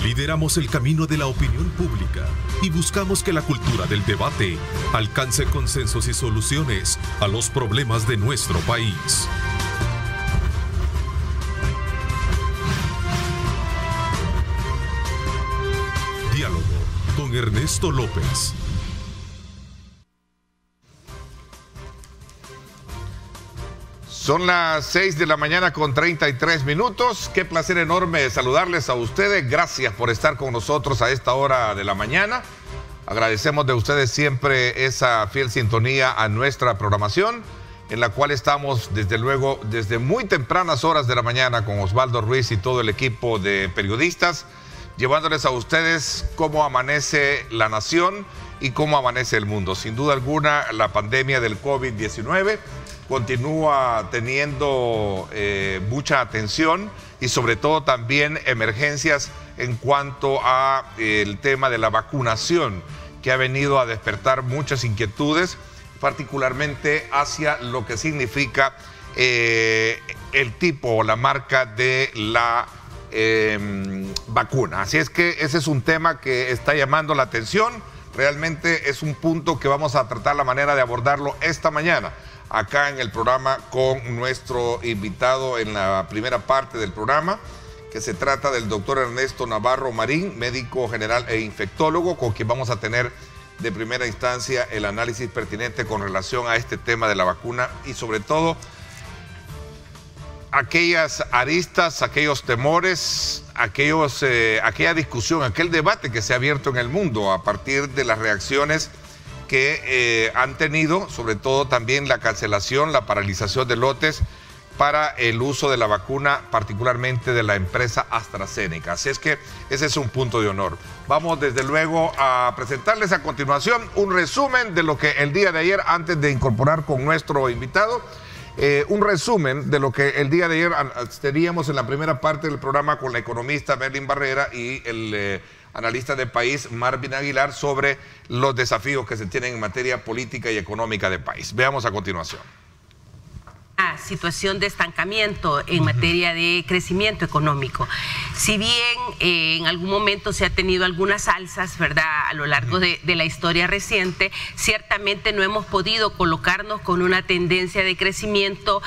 Lideramos el camino de la opinión pública y buscamos que la cultura del debate alcance consensos y soluciones a los problemas de nuestro país. Diálogo con Ernesto López. Son las 6 de la mañana con 33 minutos. Qué placer enorme saludarles a ustedes. Gracias por estar con nosotros a esta hora de la mañana. Agradecemos de ustedes siempre esa fiel sintonía a nuestra programación, en la cual estamos desde luego desde muy tempranas horas de la mañana con Osvaldo Ruiz y todo el equipo de periodistas, llevándoles a ustedes cómo amanece la nación y cómo amanece el mundo. Sin duda alguna, la pandemia del COVID-19 continúa teniendo mucha atención y sobre todo también emergencias en cuanto a el tema de la vacunación, que ha venido a despertar muchas inquietudes, particularmente hacia lo que significa el tipo o la marca de la vacuna. Así es que ese es un tema que está llamando la atención. Realmente es un punto que vamos a tratar la manera de abordarlo esta mañana acá en el programa con nuestro invitado en la primera parte del programa, que se trata del doctor Ernesto Navarro Marín, médico general e infectólogo, con quien vamos a tener de primera instancia el análisis pertinente con relación a este tema de la vacuna y sobre todo aquellas aristas, aquellos temores, aquella discusión, aquel debate que se ha abierto en el mundo a partir de las reacciones que han tenido, sobre todo también la cancelación, la paralización de lotes para el uso de la vacuna, particularmente de la empresa AstraZeneca. Así es que ese es un punto de honor. Vamos desde luego a presentarles a continuación un resumen de lo que el día de ayer, antes de incorporar con nuestro invitado, un resumen de lo que el día de ayer teníamos en la primera parte del programa con la economista Merlin Barrera y el analista de país Marvin Aguilar sobre los desafíos que se tienen en materia política y económica del país. Veamos a continuación. Situación de estancamiento en materia de crecimiento económico. Si bien en algún momento se ha tenido algunas alzas, ¿verdad?, a lo largo de la historia reciente, ciertamente no hemos podido colocarnos con una tendencia de crecimiento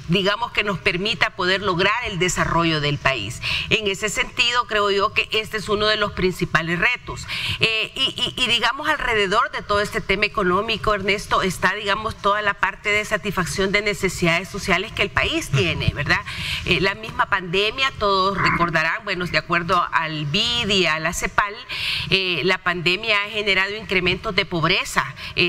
digamos que nos permita poder lograr el desarrollo del país. En ese sentido, creo yo que este es uno de los principales retos. Y digamos, alrededor de todo este tema económico, Ernesto, está, digamos, toda la parte de satisfacción de necesidades sociales que el país tiene, ¿verdad? La misma pandemia, todos recordarán, bueno, de acuerdo al BID y a la CEPAL, la pandemia ha generado incrementos de pobreza.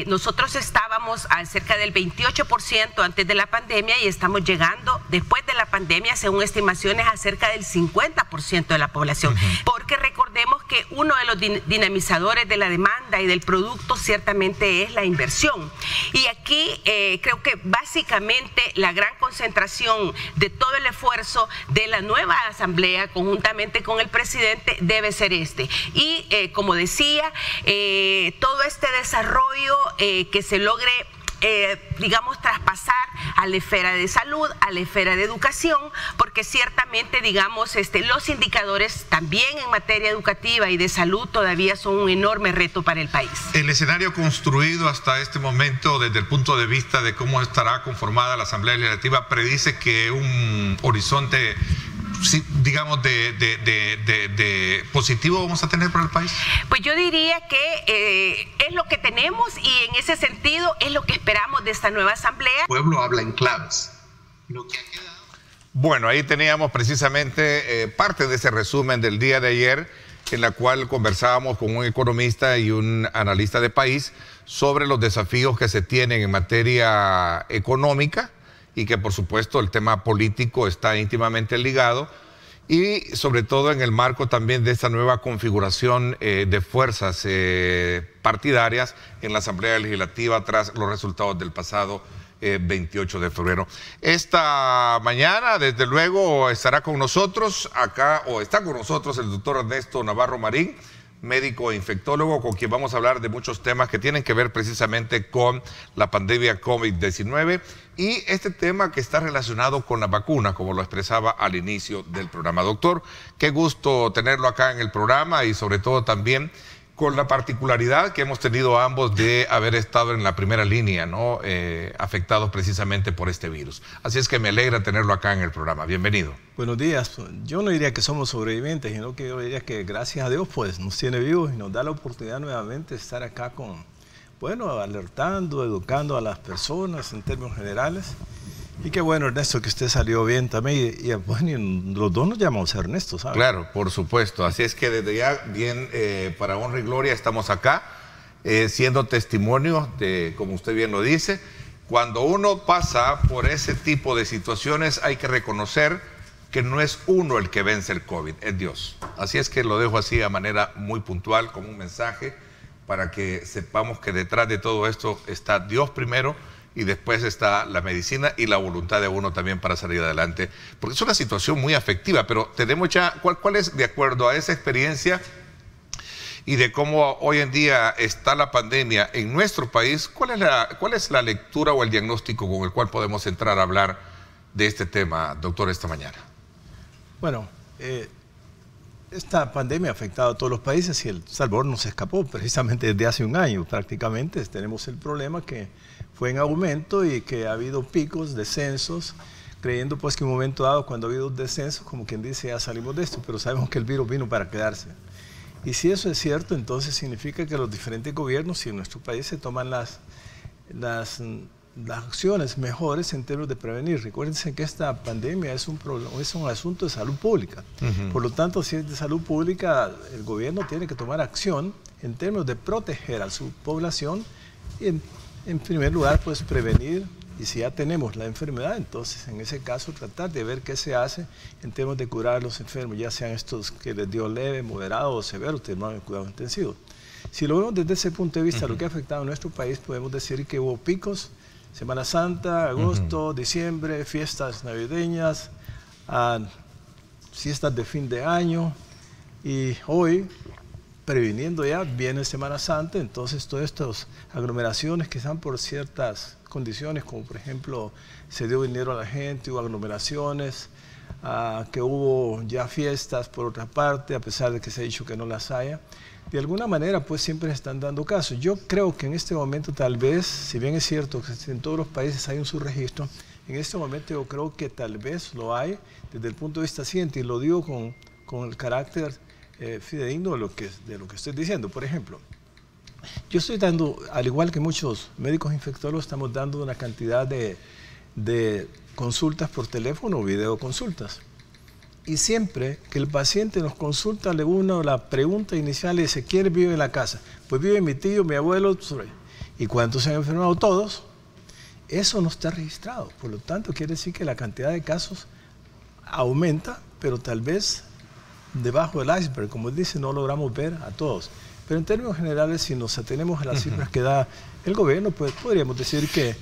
Nosotros estábamos a cerca del 28% antes de la pandemia y estamos llegando después de la pandemia, según estimaciones, a cerca del 50% de la población. Porque recordemos que uno de los dinamizadores de la demanda y del producto ciertamente es la inversión. Y aquí creo que básicamente la gran concentración de todo el esfuerzo de la nueva asamblea, conjuntamente con el presidente, debe ser este. Y como decía, todo este desarrollo que se logre digamos, traspasar a la esfera de salud, a la esfera de educación, porque ciertamente, digamos, los indicadores también en materia educativa y de salud todavía son un enorme reto para el país. El escenario construido hasta este momento, desde el punto de vista de cómo estará conformada la Asamblea Legislativa, predice que un horizonte, sí, digamos, de positivo vamos a tener para el país. Pues yo diría que es lo que tenemos y en ese sentido es lo que esperamos de esta nueva asamblea. El pueblo habla en claves. Lo que ha quedado... Bueno, ahí teníamos precisamente parte de ese resumen del día de ayer, en la cual conversábamos con un economista y un analista de país sobre los desafíos que se tienen en materia económica, y que por supuesto el tema político está íntimamente ligado, y sobre todo en el marco también de esta nueva configuración de fuerzas partidarias en la Asamblea Legislativa tras los resultados del pasado 28 de febrero. Esta mañana, desde luego, estará con nosotros acá, o está con nosotros el doctor Ernesto Navarro Marín, médico e infectólogo, con quien vamos a hablar de muchos temas que tienen que ver precisamente con la pandemia COVID-19 y este tema que está relacionado con la vacuna, como lo expresaba al inicio del programa. Doctor, qué gusto tenerlo acá en el programa y sobre todo también con la particularidad que hemos tenido ambos de haber estado en la primera línea, ¿no? Afectados precisamente por este virus. Así es que me alegra tenerlo acá en el programa. Bienvenido. Buenos días. Yo no diría que somos sobrevivientes, sino que yo diría que gracias a Dios pues nos tiene vivos y nos da la oportunidad nuevamente de estar acá con, bueno, alertando, educando a las personas en términos generales. Y qué bueno, Ernesto, que usted salió bien también. Y bueno, los dos nos llamamos Ernesto, ¿sabes? Claro, por supuesto. Así es que desde ya, bien, para honra y gloria, estamos acá, siendo testimonio de, como usted bien lo dice, cuando uno pasa por ese tipo de situaciones hay que reconocer que no es uno el que vence el COVID, es Dios. Así es que lo dejo así a manera muy puntual, como un mensaje, para que sepamos que detrás de todo esto está Dios primero, y después está la medicina y la voluntad de uno también para salir adelante, porque es una situación muy afectiva, pero tenemos ya, ¿cuál es, de acuerdo a esa experiencia y de cómo hoy en día está la pandemia en nuestro país, cuál es la lectura o el diagnóstico con el cual podemos entrar a hablar de este tema, doctor, esta mañana? Bueno, esta pandemia ha afectado a todos los países y El Salvador no se escapó precisamente desde hace un año prácticamente. Tenemos el problema que fue en aumento y que ha habido picos, descensos, creyendo pues que en un momento dado cuando ha habido descensos, como quien dice, ya salimos de esto, pero sabemos que el virus vino para quedarse. Y si eso es cierto, entonces significa que los diferentes gobiernos y en nuestro país se toman las acciones mejores en términos de prevenir. Recuérdense que esta pandemia es un asunto de salud pública. Por lo tanto, si es de salud pública, el gobierno tiene que tomar acción en términos de proteger a su población y en primer lugar, pues prevenir, y si ya tenemos la enfermedad, entonces en ese caso tratar de ver qué se hace en términos de curar a los enfermos, ya sean estos que les dio leve, moderado o severo, terminaron en cuidado intensivo. Si lo vemos desde ese punto de vista, lo que ha afectado a nuestro país, podemos decir que hubo picos, Semana Santa, agosto, diciembre, fiestas navideñas, fiestas de fin de año, y hoy, previniendo ya, viene Semana Santa, entonces todas estas aglomeraciones que están por ciertas condiciones, como por ejemplo se dio dinero a la gente, hubo aglomeraciones, que hubo ya fiestas por otra parte, a pesar de que se ha dicho que no las haya, de alguna manera pues siempre están dando caso. Yo creo que en este momento tal vez, si bien es cierto que en todos los países hay un subregistro, en este momento yo creo que tal vez lo hay desde el punto de vista siguiente, y lo digo con el carácter fidedigno de lo que estoy diciendo. Por ejemplo, yo estoy dando, al igual que muchos médicos infectólogos, estamos dando una cantidad de consultas por teléfono o videoconsultas. Y siempre que el paciente nos consulta, la pregunta inicial es: ¿quién vive en la casa? Pues vive mi tío, mi abuelo. ¿Y cuántos se han enfermado? Todos. Eso no está registrado. Por lo tanto, quiere decir que la cantidad de casos aumenta, pero tal vez debajo del iceberg, como dice, no logramos ver a todos. Pero en términos generales, si nos atenemos a las cifras que da el gobierno, pues podríamos decir que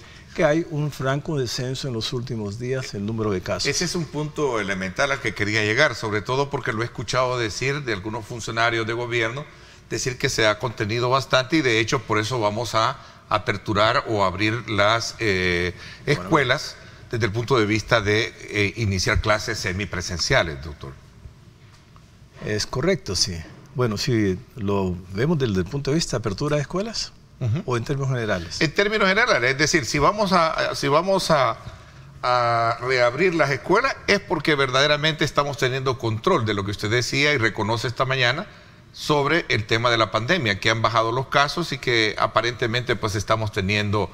hay un franco descenso en los últimos días en el número de casos. Ese es un punto elemental al que quería llegar, sobre todo porque lo he escuchado decir de algunos funcionarios de gobierno, decir que se ha contenido bastante, y de hecho por eso vamos a aperturar o abrir las escuelas desde el punto de vista de iniciar clases semipresenciales, doctor. Es correcto, sí. Bueno, si lo vemos desde el punto de vista de apertura de escuelas, o en términos generales. En términos generales, es decir, si vamos a reabrir las escuelas, es porque verdaderamente estamos teniendo control de lo que usted decía y reconoce esta mañana sobre el tema de la pandemia, que han bajado los casos y que aparentemente pues estamos teniendo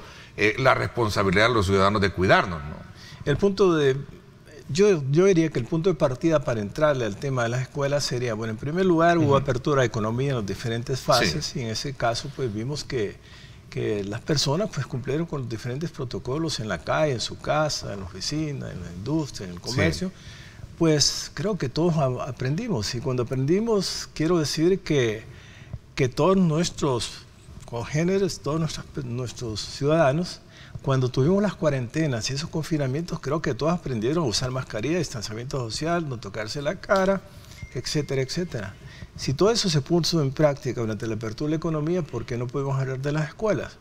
la responsabilidad de los ciudadanos de cuidarnos, ¿no? El punto de... Yo diría que el punto de partida para entrarle al tema de las escuelas sería, bueno, en primer lugar hubo apertura de economía en las diferentes fases, y en ese caso pues vimos que las personas pues cumplieron con los diferentes protocolos en la calle, en su casa, en la oficina, en la industria, en el comercio. Pues creo que todos aprendimos, y cuando aprendimos quiero decir que todos nuestros congéneres, todos nuestros ciudadanos, cuando tuvimos las cuarentenas y esos confinamientos, creo que todos aprendieron a usar mascarilla, distanciamiento social, no tocarse la cara etcétera, etcétera. Si todo eso se puso en práctica durante la apertura de la economía, ¿por qué no podemos hablar de las escuelas?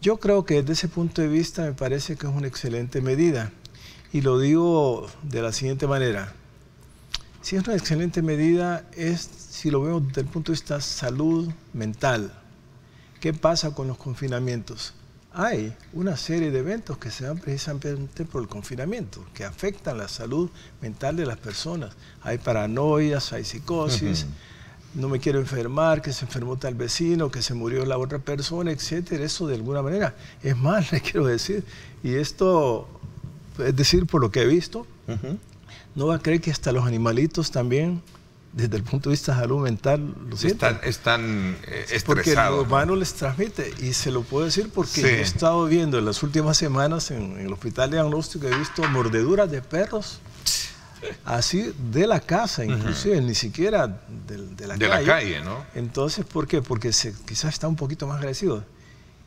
Yo creo que desde ese punto de vista me parece que es una excelente medida. Y lo digo de la siguiente manera. Si es una excelente medida, es si lo vemos desde el punto de vista salud mental. ¿Qué pasa con los confinamientos? Hay una serie de eventos que se dan precisamente por el confinamiento, que afectan la salud mental de las personas. Hay paranoias, hay psicosis, no me quiero enfermar, que se enfermó tal vecino, que se murió la otra persona, etcétera. Eso de alguna manera. Es más, le quiero decir, y esto, es decir, por lo que he visto, no va a creer que hasta los animalitos también, desde el punto de vista de salud mental, lo sienten. Están estresados. Porque el humano les transmite, y se lo puedo decir porque yo he estado viendo en las últimas semanas en el hospital diagnóstico, he visto mordeduras de perros, así de la casa, inclusive, ni siquiera de la calle, ¿no? Entonces, ¿por qué? Porque quizás está un poquito más agresivo.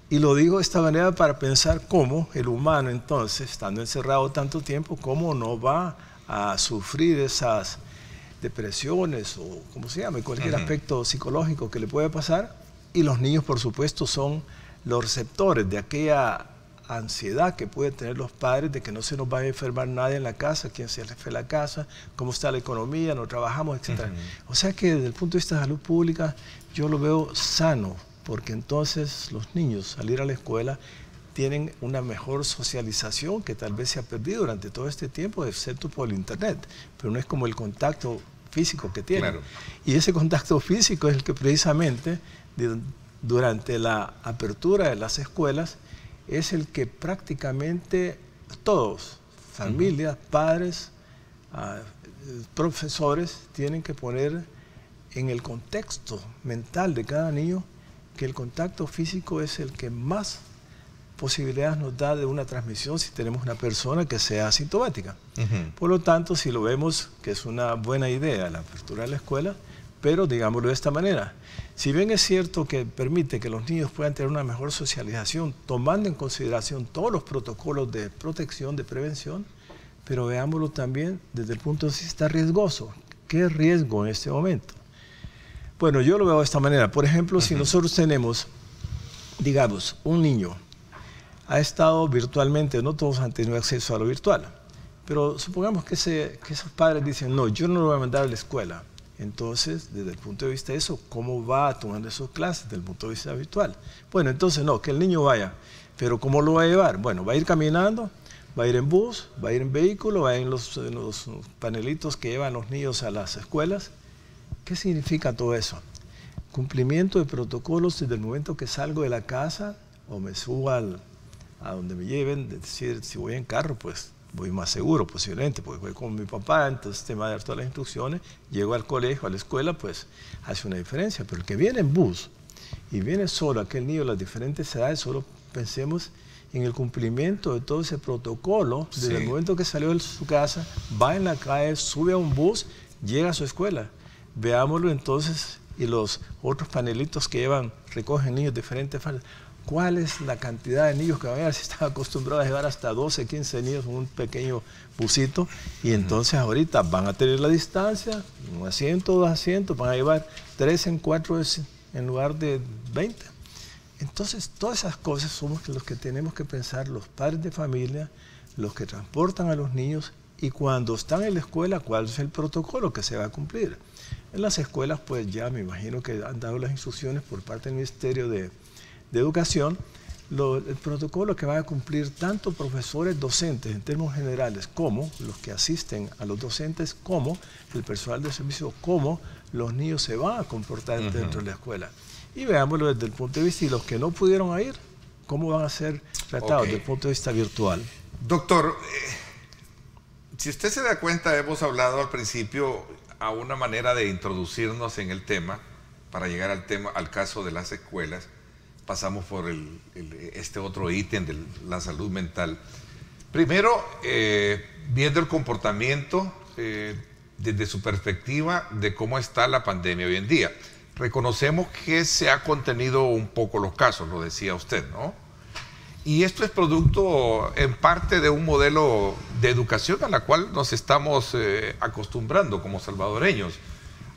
Y lo digo de esta manera para pensar cómo el humano, entonces, estando encerrado tanto tiempo, cómo no va a sufrir esas depresiones o como se llame, cualquier aspecto psicológico que le puede pasar. Y los niños, por supuesto, son los receptores de aquella ansiedad que pueden tener los padres de que no se nos va a enfermar nadie en la casa, quién se le fue la casa, cómo está la economía, no trabajamos, etc. O sea que desde el punto de vista de salud pública yo lo veo sano, porque entonces los niños salir a la escuela tienen una mejor socialización que tal vez se ha perdido durante todo este tiempo, excepto por el internet, pero no es como el contacto físico que tienen. Claro. Y ese contacto físico es el que precisamente durante la apertura de las escuelas es el que prácticamente todos, familias, padres, profesores, tienen que poner en el contexto mental de cada niño que el contacto físico es el que más posibilidades nos da de una transmisión si tenemos una persona que sea asintomática. Por lo tanto, si lo vemos que es una buena idea la apertura de la escuela, pero digámoslo de esta manera, si bien es cierto que permite que los niños puedan tener una mejor socialización, tomando en consideración todos los protocolos de protección, de prevención, pero veámoslo también desde el punto de vista riesgoso. ¿Qué riesgo en este momento? Bueno, yo lo veo de esta manera. Por ejemplo, si nosotros tenemos, digamos, un niño ha estado virtualmente, no todos han tenido acceso a lo virtual, pero supongamos que esos padres dicen, no, yo no lo voy a mandar a la escuela. Entonces, desde el punto de vista de eso, ¿cómo va a tomar esas clases desde el punto de vista virtual? Bueno, entonces no, que el niño vaya, pero ¿cómo lo va a llevar? Bueno, va a ir caminando, va a ir en bus, va a ir en vehículo, va a ir en los panelitos que llevan los niños a las escuelas. ¿Qué significa todo eso? Cumplimiento de protocolos desde el momento que salgo de la casa o me subo a donde me lleven, es decir, si voy en carro, pues voy más seguro posiblemente, porque voy con mi papá, entonces te va a dar todas las instrucciones, llego al colegio, a la escuela, pues hace una diferencia. Pero el que viene en bus y viene solo, aquel niño de las diferentes edades, solo pensemos en el cumplimiento de todo ese protocolo, desde el momento que salió de su casa, va en la calle, sube a un bus, llega a su escuela. Veámoslo entonces, y los otros panelitos que llevan, recogen niños de diferentes fases. ¿Cuál es la cantidad de niños que van a llevar? Si están acostumbrados a llevar hasta 12, 15 niños en un pequeño busito, y entonces ahorita van a tener la distancia, un asiento, 2 asientos, van a llevar 3 en 4 en lugar de 20. Entonces, todas esas cosas somos los que tenemos que pensar, los padres de familia, los que transportan a los niños, y cuando están en la escuela, ¿cuál es el protocolo que se va a cumplir? En las escuelas, pues ya me imagino que han dado las instrucciones por parte del Ministerio de Educación, el protocolo que van a cumplir tanto profesores, docentes en términos generales, como los que asisten a los docentes, como el personal de servicio, como los niños se van a comportar dentro de la escuela. Y veámoslo desde el punto de vista, y los que no pudieron ir, ¿cómo van a ser tratados desde el punto de vista virtual? Doctor, si usted se da cuenta, hemos hablado al principio a una manera de introducirnos en el tema, para llegar al caso de las escuelas. Pasamos por este otro ítem de la salud mental. Primero, viendo el comportamiento desde su perspectiva de cómo está la pandemia hoy en día. Reconocemos que se ha contenido un poco los casos, lo decía usted, ¿no? Y esto es producto en parte de un modelo de educación a la cual nos estamos acostumbrando como salvadoreños.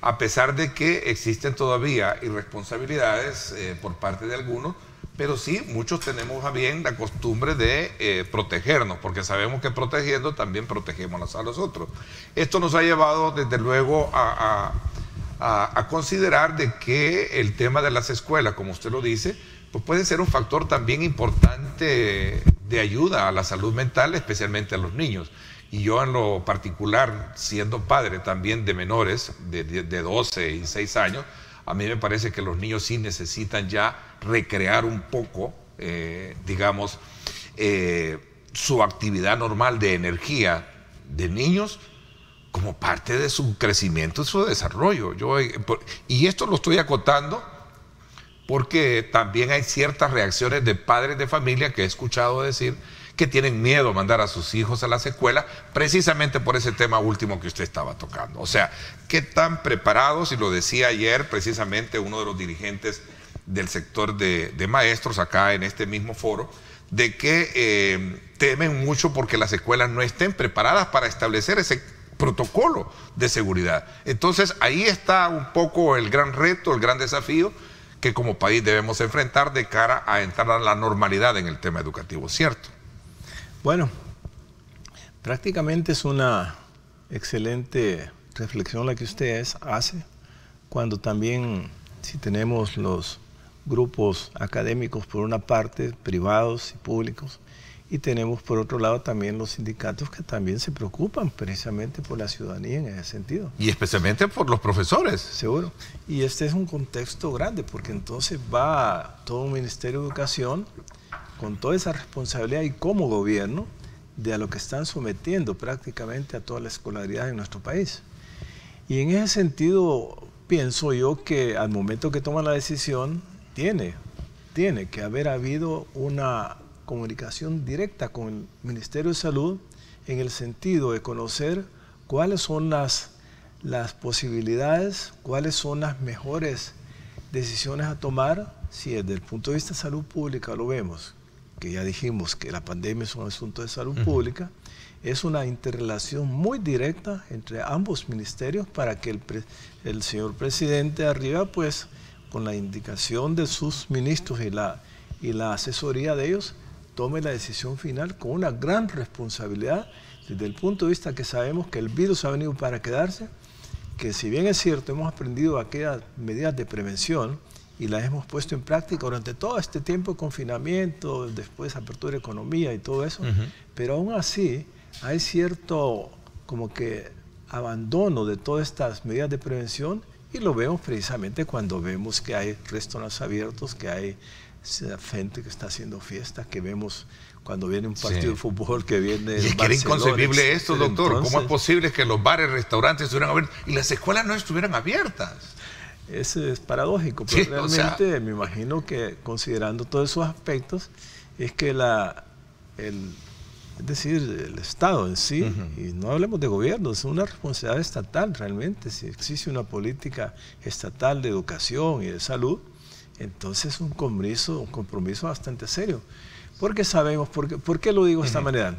a pesar de que existen todavía irresponsabilidades por parte de algunos, pero sí, muchos tenemos a bien la costumbre de protegernos, porque sabemos que protegiendo también protegemos a los otros. Esto nos ha llevado, desde luego, a considerar de que el tema de las escuelas, como usted lo dice, pues puede ser un factor también importante de ayuda a la salud mental, especialmente a los niños. Y yo en lo particular, siendo padre también de menores de 12 y 6 años, a mí me parece que los niños sí necesitan ya recrear un poco, digamos, su actividad normal de energía de niños como parte de su crecimiento y su desarrollo. Y esto lo estoy acotando porque también hay ciertas reacciones de padres de familia que he escuchado decir que tienen miedo a mandar a sus hijos a las escuelas precisamente por ese tema último que usted estaba tocando. O sea, ¿qué tan preparados? Y lo decía ayer precisamente uno de los dirigentes del sector de maestros acá en este mismo foro, de que temen mucho porque las escuelas no estén preparadas para establecer ese protocolo de seguridad. Entonces ahí está un poco el gran reto, el gran desafío que como país debemos enfrentar de cara a entrar a la normalidad en el tema educativo, ¿cierto? Bueno, prácticamente es una excelente reflexión la que usted hace, cuando también, si tenemos los grupos académicos por una parte, privados y públicos, y tenemos por otro lado también los sindicatos que también se preocupan precisamente por la ciudadanía en ese sentido. Y especialmente por los profesores. Seguro. Y este es un contexto grande, porque entonces va todo un Ministerio de Educación con toda esa responsabilidad y como gobierno de a lo que están sometiendo prácticamente a toda la escolaridad en nuestro país. Y en ese sentido pienso yo que al momento que toman la decisión tiene que haber habido una comunicación directa con el Ministerio de Salud en el sentido de conocer cuáles son las posibilidades, cuáles son las mejores decisiones a tomar, si desde el punto de vista de salud pública lo vemos, que ya dijimos que la pandemia es un asunto de salud pública, es una interrelación muy directa entre ambos ministerios para que el señor presidente arriba, pues, con la indicación de sus ministros y la asesoría de ellos, tome la decisión final con una gran responsabilidad desde el punto de vista que sabemos que el virus ha venido para quedarse, que si bien es cierto, hemos aprendido aquellas medidas de prevención y las hemos puesto en práctica durante todo este tiempo de confinamiento, después apertura de economía y todo eso, pero aún así hay cierto como que abandono de todas estas medidas de prevención y lo vemos precisamente cuando vemos que hay restaurantes abiertos, que hay gente que está haciendo fiestas, que vemos cuando viene un partido de fútbol, que viene y es que era inconcebible esto, doctor. Entonces, ¿cómo es posible que los bares, restaurantes estuvieran abiertos y las escuelas no estuvieran abiertas? Eso es paradójico, pero realmente me imagino que considerando todos esos aspectos, es que es decir, el Estado en sí, y no hablemos de gobierno, es una responsabilidad estatal realmente. Si existe una política estatal de educación y de salud, entonces es un compromiso bastante serio. Porque sabemos, ¿por qué lo digo de esta manera?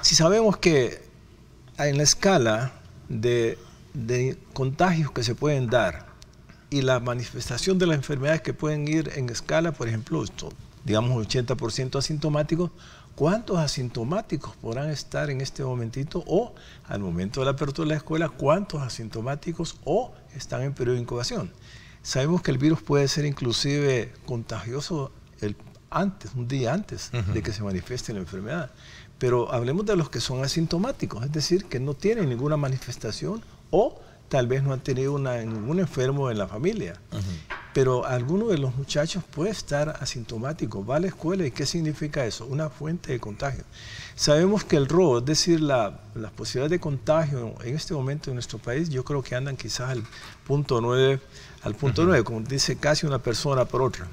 Si sabemos que en la escala de contagios que se pueden dar y la manifestación de las enfermedades que pueden ir en escala, por ejemplo, digamos 80% asintomáticos, ¿cuántos asintomáticos podrán estar en este momentito o al momento de la apertura de la escuela, cuántos asintomáticos o están en periodo de incubación? Sabemos que el virus puede ser inclusive contagioso un día antes de que se manifieste la enfermedad. Pero hablemos de los que son asintomáticos, es decir, que no tienen ninguna manifestación o tal vez no han tenido ningún enfermo en la familia. Pero alguno de los muchachos puede estar asintomático, va a la escuela, ¿y qué significa eso? Una fuente de contagio. Sabemos que el RO, es decir, las posibilidades de contagio en este momento en nuestro país, yo creo que andan quizás al punto 9, como dice, casi una persona por otra.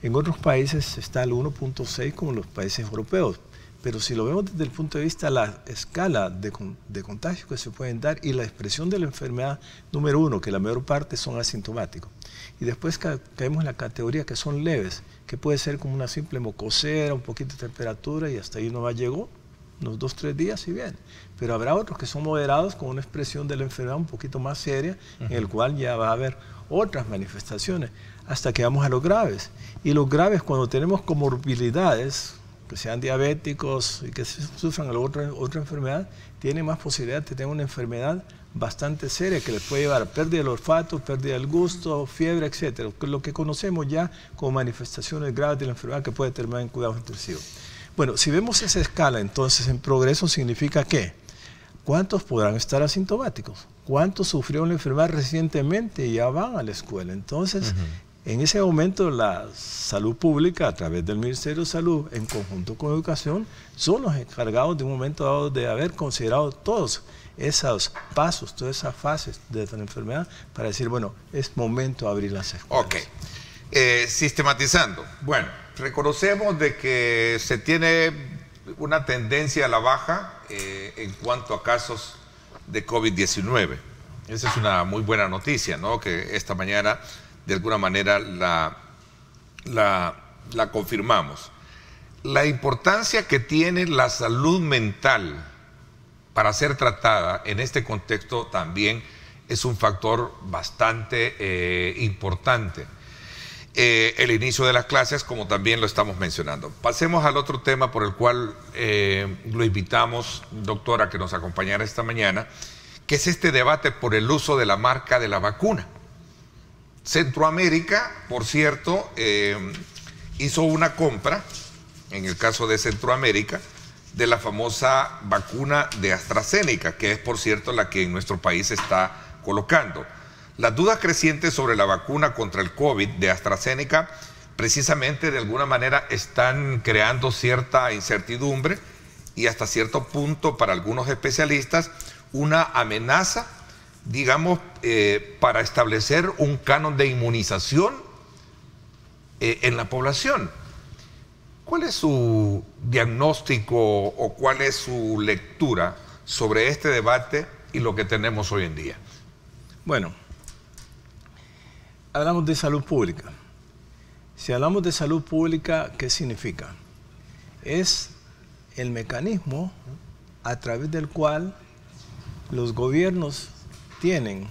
En otros países está el 1.6 como los países europeos. Pero si lo vemos desde el punto de vista de la escala de contagios que se pueden dar y la expresión de la enfermedad, número 1, que la mayor parte son asintomáticos. Y después caemos en la categoría que son leves, que puede ser como una simple mocosera, un poquito de temperatura y hasta ahí nomás llegó. unos 2 o 3 días y bien. Pero habrá otros que son moderados con una expresión de la enfermedad un poquito más seria, en el cual ya va a haber otras manifestaciones, hasta que vamos a los graves. Y los graves, cuando tenemos comorbilidades, que sean diabéticos y que sufran otra enfermedad, tienen más posibilidad de tener una enfermedad bastante seria que les puede llevar a pérdida del olfato, pérdida del gusto, fiebre, etcétera, lo que conocemos ya como manifestaciones graves de la enfermedad que puede terminar en cuidados intensivos. Bueno, si vemos esa escala, entonces en progreso significa ¿qué? ¿Cuántos podrán estar asintomáticos? ¿Cuántos sufrieron la enfermedad recientemente y ya van a la escuela? Entonces, en ese momento la salud pública, a través del Ministerio de Salud, en conjunto con Educación, son los encargados de un momento dado de haber considerado todos esos pasos, todas esas fases de la enfermedad para decir, bueno, es momento de abrir las escuelas. Ok. Sistematizando. Bueno, reconocemos de que se tiene una tendencia a la baja en cuanto a casos de COVID-19. Esa es una muy buena noticia, ¿no? Que esta mañana, de alguna manera, la confirmamos. La importancia que tiene la salud mental para ser tratada en este contexto también es un factor bastante importante. El inicio de las clases, como también lo estamos mencionando. Pasemos al otro tema por el cual lo invitamos, doctora, a que nos acompañara esta mañana, que es este debate por el uso de la marca de la vacuna. Centroamérica, por cierto, hizo una compra, en el caso de Centroamérica, de la famosa vacuna de AstraZeneca, que es, por cierto, la que en nuestro país se está colocando. Las dudas crecientes sobre la vacuna contra el COVID de AstraZeneca precisamente de alguna manera están creando cierta incertidumbre y hasta cierto punto para algunos especialistas una amenaza, digamos, para establecer un canon de inmunización en la población. ¿Cuál es su diagnóstico o cuál es su lectura sobre este debate y lo que tenemos hoy en día? Bueno, hablamos de salud pública. Si hablamos de salud pública, ¿qué significa? Es el mecanismo a través del cual los gobiernos tienen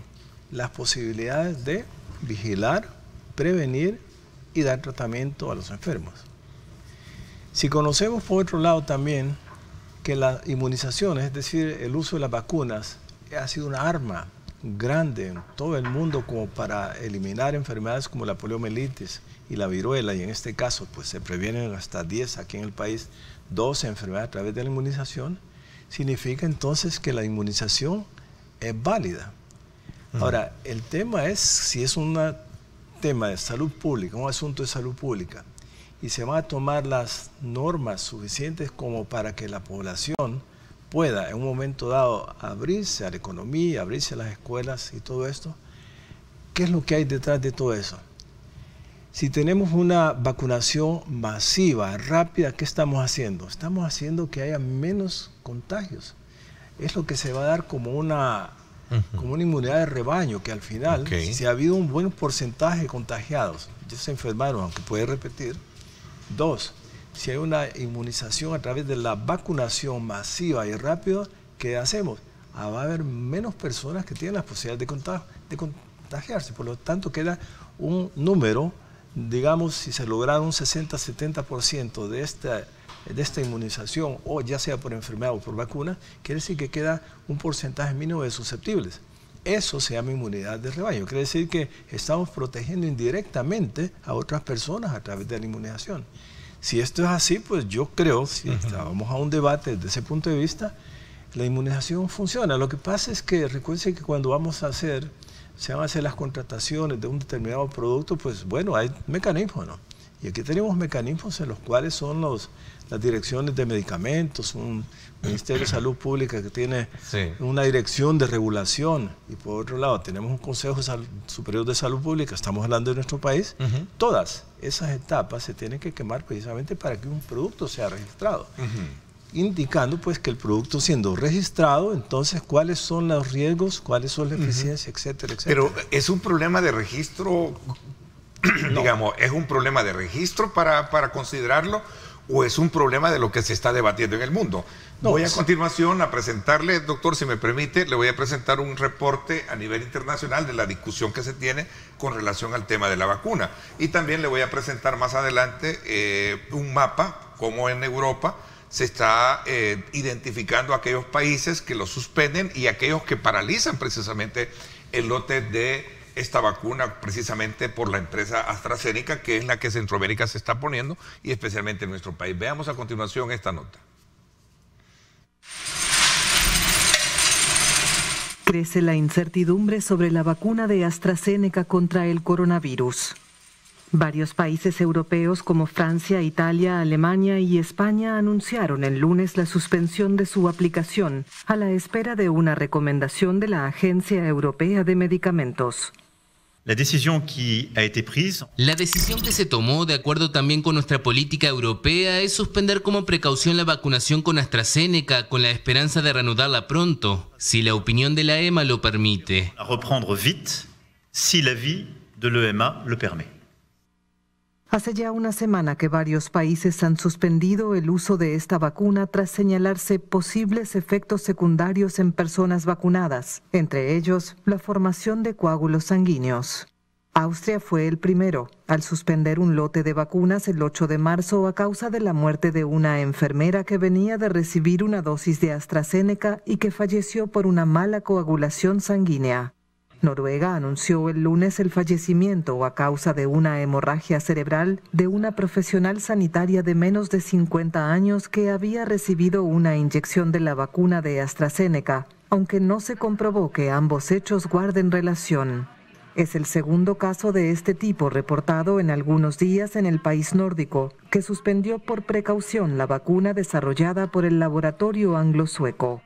las posibilidades de vigilar, prevenir y dar tratamiento a los enfermos. Si conocemos por otro lado también que las inmunizaciones, es decir, el uso de las vacunas, ha sido una arma grande en todo el mundo como para eliminar enfermedades como la poliomielitis y la viruela, y en este caso pues se previenen hasta 10 aquí en el país, 12 enfermedades a través de la inmunización, significa entonces que la inmunización es válida. Ahora, el tema es si es un tema de salud pública, un asunto de salud pública, y se van a tomar las normas suficientes como para que la población pueda en un momento dado abrirse a la economía, abrirse a las escuelas y todo esto. ¿Qué es lo que hay detrás de todo eso? Si tenemos una vacunación masiva, rápida, ¿qué estamos haciendo? Estamos haciendo que haya menos contagios. Es lo que se va a dar como una inmunidad de rebaño, que al final, si ha habido un buen porcentaje de contagiados, ya se enfermaron, aunque puede repetir. 2, si hay una inmunización a través de la vacunación masiva y rápida, ¿qué hacemos? Va a haber menos personas que tienen la posibilidad de contagiarse. Por lo tanto, queda un número, digamos, si se logra un 60-70% de esta inmunización, o ya sea por enfermedad o por vacuna, quiere decir que queda un porcentaje mínimo de susceptibles. Eso se llama inmunidad de rebaño. Quiere decir que estamos protegiendo indirectamente a otras personas a través de la inmunización. Si esto es así, pues yo creo, si vamos a un debate desde ese punto de vista, la inmunización funciona. Lo que pasa es que recuerden que cuando se van a hacer las contrataciones de un determinado producto, pues bueno, hay mecanismos, ¿no? Y aquí tenemos mecanismos en los cuales son las direcciones de medicamentos, un Ministerio de Salud Pública que tiene una dirección de regulación, y por otro lado tenemos un Consejo Superior de Salud Pública, estamos hablando de nuestro país. Todas esas etapas se tienen que quemar precisamente para que un producto sea registrado, indicando pues que el producto siendo registrado, entonces cuáles son los riesgos, cuáles son las eficiencias, etcétera, etcétera. Pero es un problema de registro, digamos, ¿es un problema de registro para considerarlo? o es un problema de lo que se está debatiendo en el mundo? No, voy a continuación a presentarle, doctor, si me permite, le voy a presentar un reporte a nivel internacional de la discusión que se tiene con relación al tema de la vacuna. Y también le voy a presentar más adelante un mapa, como en Europa se está identificando aquellos países que lo suspenden y aquellos que paralizan precisamente el lote de esta vacuna, precisamente por la empresa AstraZeneca, que es la que Centroamérica se está poniendo, y especialmente en nuestro país. Veamos a continuación esta nota. Crece la incertidumbre sobre la vacuna de AstraZeneca contra el coronavirus. Varios países europeos como Francia, Italia, Alemania y España anunciaron el lunes la suspensión de su aplicación a la espera de una recomendación de la Agencia Europea de Medicamentos. La decisión que se tomó, de acuerdo también con nuestra política europea, es suspender como precaución la vacunación con AstraZeneca con la esperanza de reanudarla pronto, si la opinión de la EMA lo permite. Hace ya una semana que varios países han suspendido el uso de esta vacuna tras señalarse posibles efectos secundarios en personas vacunadas, entre ellos la formación de coágulos sanguíneos. Austria fue el primero, al suspender un lote de vacunas el 8 de marzo a causa de la muerte de una enfermera que venía de recibir una dosis de AstraZeneca y que falleció por una mala coagulación sanguínea. Noruega anunció el lunes el fallecimiento a causa de una hemorragia cerebral de una profesional sanitaria de menos de 50 años que había recibido una inyección de la vacuna de AstraZeneca, aunque no se comprobó que ambos hechos guarden relación. Es el segundo caso de este tipo reportado en algunos días en el país nórdico, que suspendió por precaución la vacuna desarrollada por el laboratorio anglo-sueco.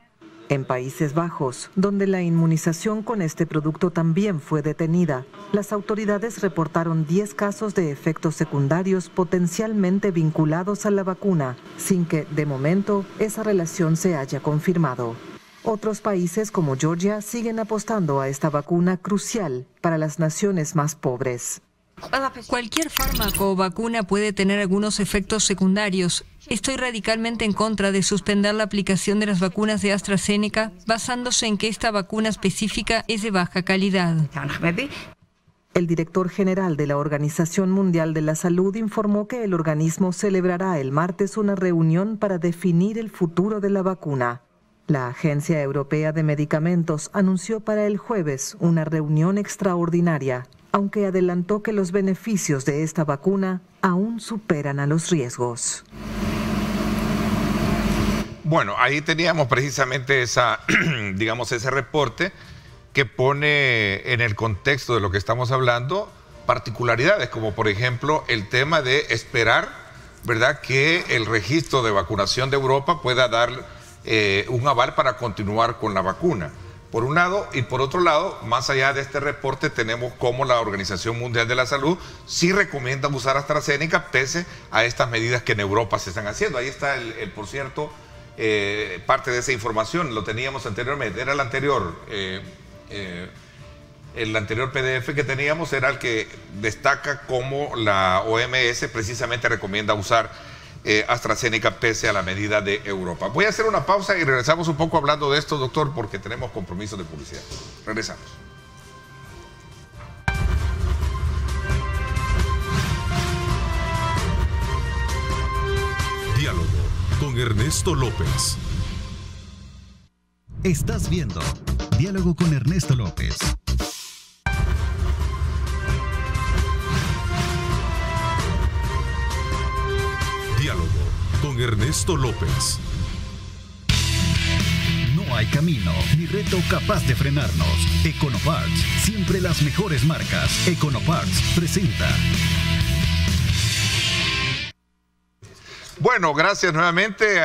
En Países Bajos, donde la inmunización con este producto también fue detenida, las autoridades reportaron 10 casos de efectos secundarios potencialmente vinculados a la vacuna, sin que, de momento, esa relación se haya confirmado. Otros países como Georgia siguen apostando a esta vacuna crucial para las naciones más pobres. Cualquier fármaco o vacuna puede tener algunos efectos secundarios. Estoy radicalmente en contra de suspender la aplicación de las vacunas de AstraZeneca basándose en que esta vacuna específica es de baja calidad. El director general de la Organización Mundial de la Salud informó que el organismo celebrará el martes una reunión para definir el futuro de la vacuna. La Agencia Europea de Medicamentos anunció para el jueves una reunión extraordinaria, aunque adelantó que los beneficios de esta vacuna aún superan a los riesgos. Bueno, ahí teníamos precisamente ese reporte que pone en el contexto de lo que estamos hablando particularidades, como por ejemplo el tema de esperar, ¿verdad?, que el registro de vacunación de Europa pueda dar un aval para continuar con la vacuna. Por un lado, y por otro lado, más allá de este reporte, tenemos cómo la Organización Mundial de la Salud sí recomienda usar AstraZeneca pese a estas medidas que en Europa se están haciendo. Ahí está por cierto, parte de esa información, lo teníamos anteriormente, era el anterior PDF que teníamos, era el que destaca cómo la OMS precisamente recomienda usar AstraZeneca pese a la medida de Europa. Voy a hacer una pausa y regresamos un poco hablando de esto, doctor, porque tenemos compromiso de publicidad. Regresamos. Diálogo con Ernesto López. Estás viendo Diálogo con Ernesto López. Diálogo con Ernesto López. No hay camino ni reto capaz de frenarnos. Econoparts, siempre las mejores marcas. Econoparts presenta. Bueno, gracias nuevamente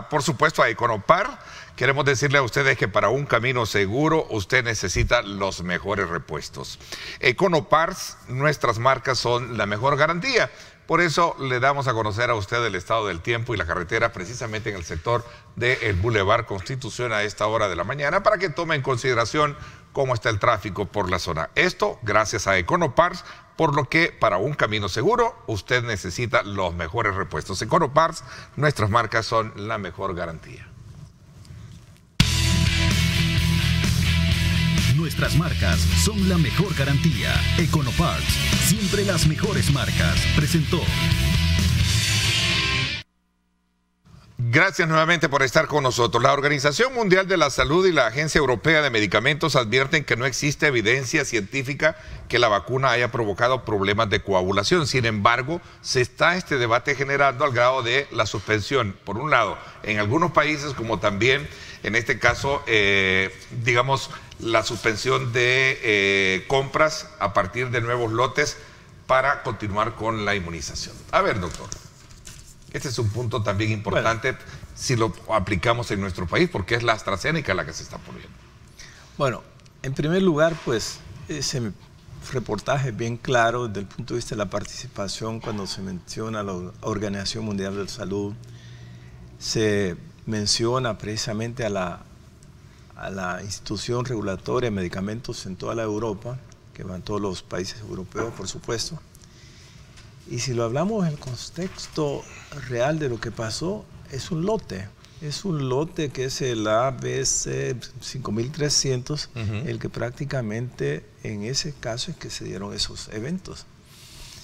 por supuesto a Econopar. Queremos decirle a ustedes que para un camino seguro usted necesita los mejores repuestos. Econoparts, nuestras marcas son la mejor garantía. Por eso le damos a conocer a usted el estado del tiempo y la carretera precisamente en el sector del Boulevard Constitución a esta hora de la mañana para que tome en consideración cómo está el tráfico por la zona. Esto gracias a Econoparts, por lo que para un camino seguro usted necesita los mejores repuestos. Econoparts, nuestras marcas son la mejor garantía. Nuestras marcas son la mejor garantía. Econoparts, siempre las mejores marcas. Presentó. Gracias nuevamente por estar con nosotros. La Organización Mundial de la Salud y la Agencia Europea de Medicamentos advierten que no existe evidencia científica que la vacuna haya provocado problemas de coagulación. Sin embargo, se está este debate generando al grado de la suspensión, por un lado, en algunos países, como también, en este caso, digamos, la suspensión de compras a partir de nuevos lotes para continuar con la inmunización. A ver, doctor. Este es un punto también importante si lo aplicamos en nuestro país, porque es la AstraZeneca la que se está poniendo. Bueno, en primer lugar, pues, ese reportaje es bien claro desde el punto de vista de la participación cuando se menciona la Organización Mundial de la Salud. Se menciona precisamente a la institución regulatoria de medicamentos en toda la Europa, que van todos los países europeos, por supuesto. Y si lo hablamos en el contexto real de lo que pasó, es un lote que es el ABC 5300, el que prácticamente en ese caso es que se dieron esos eventos.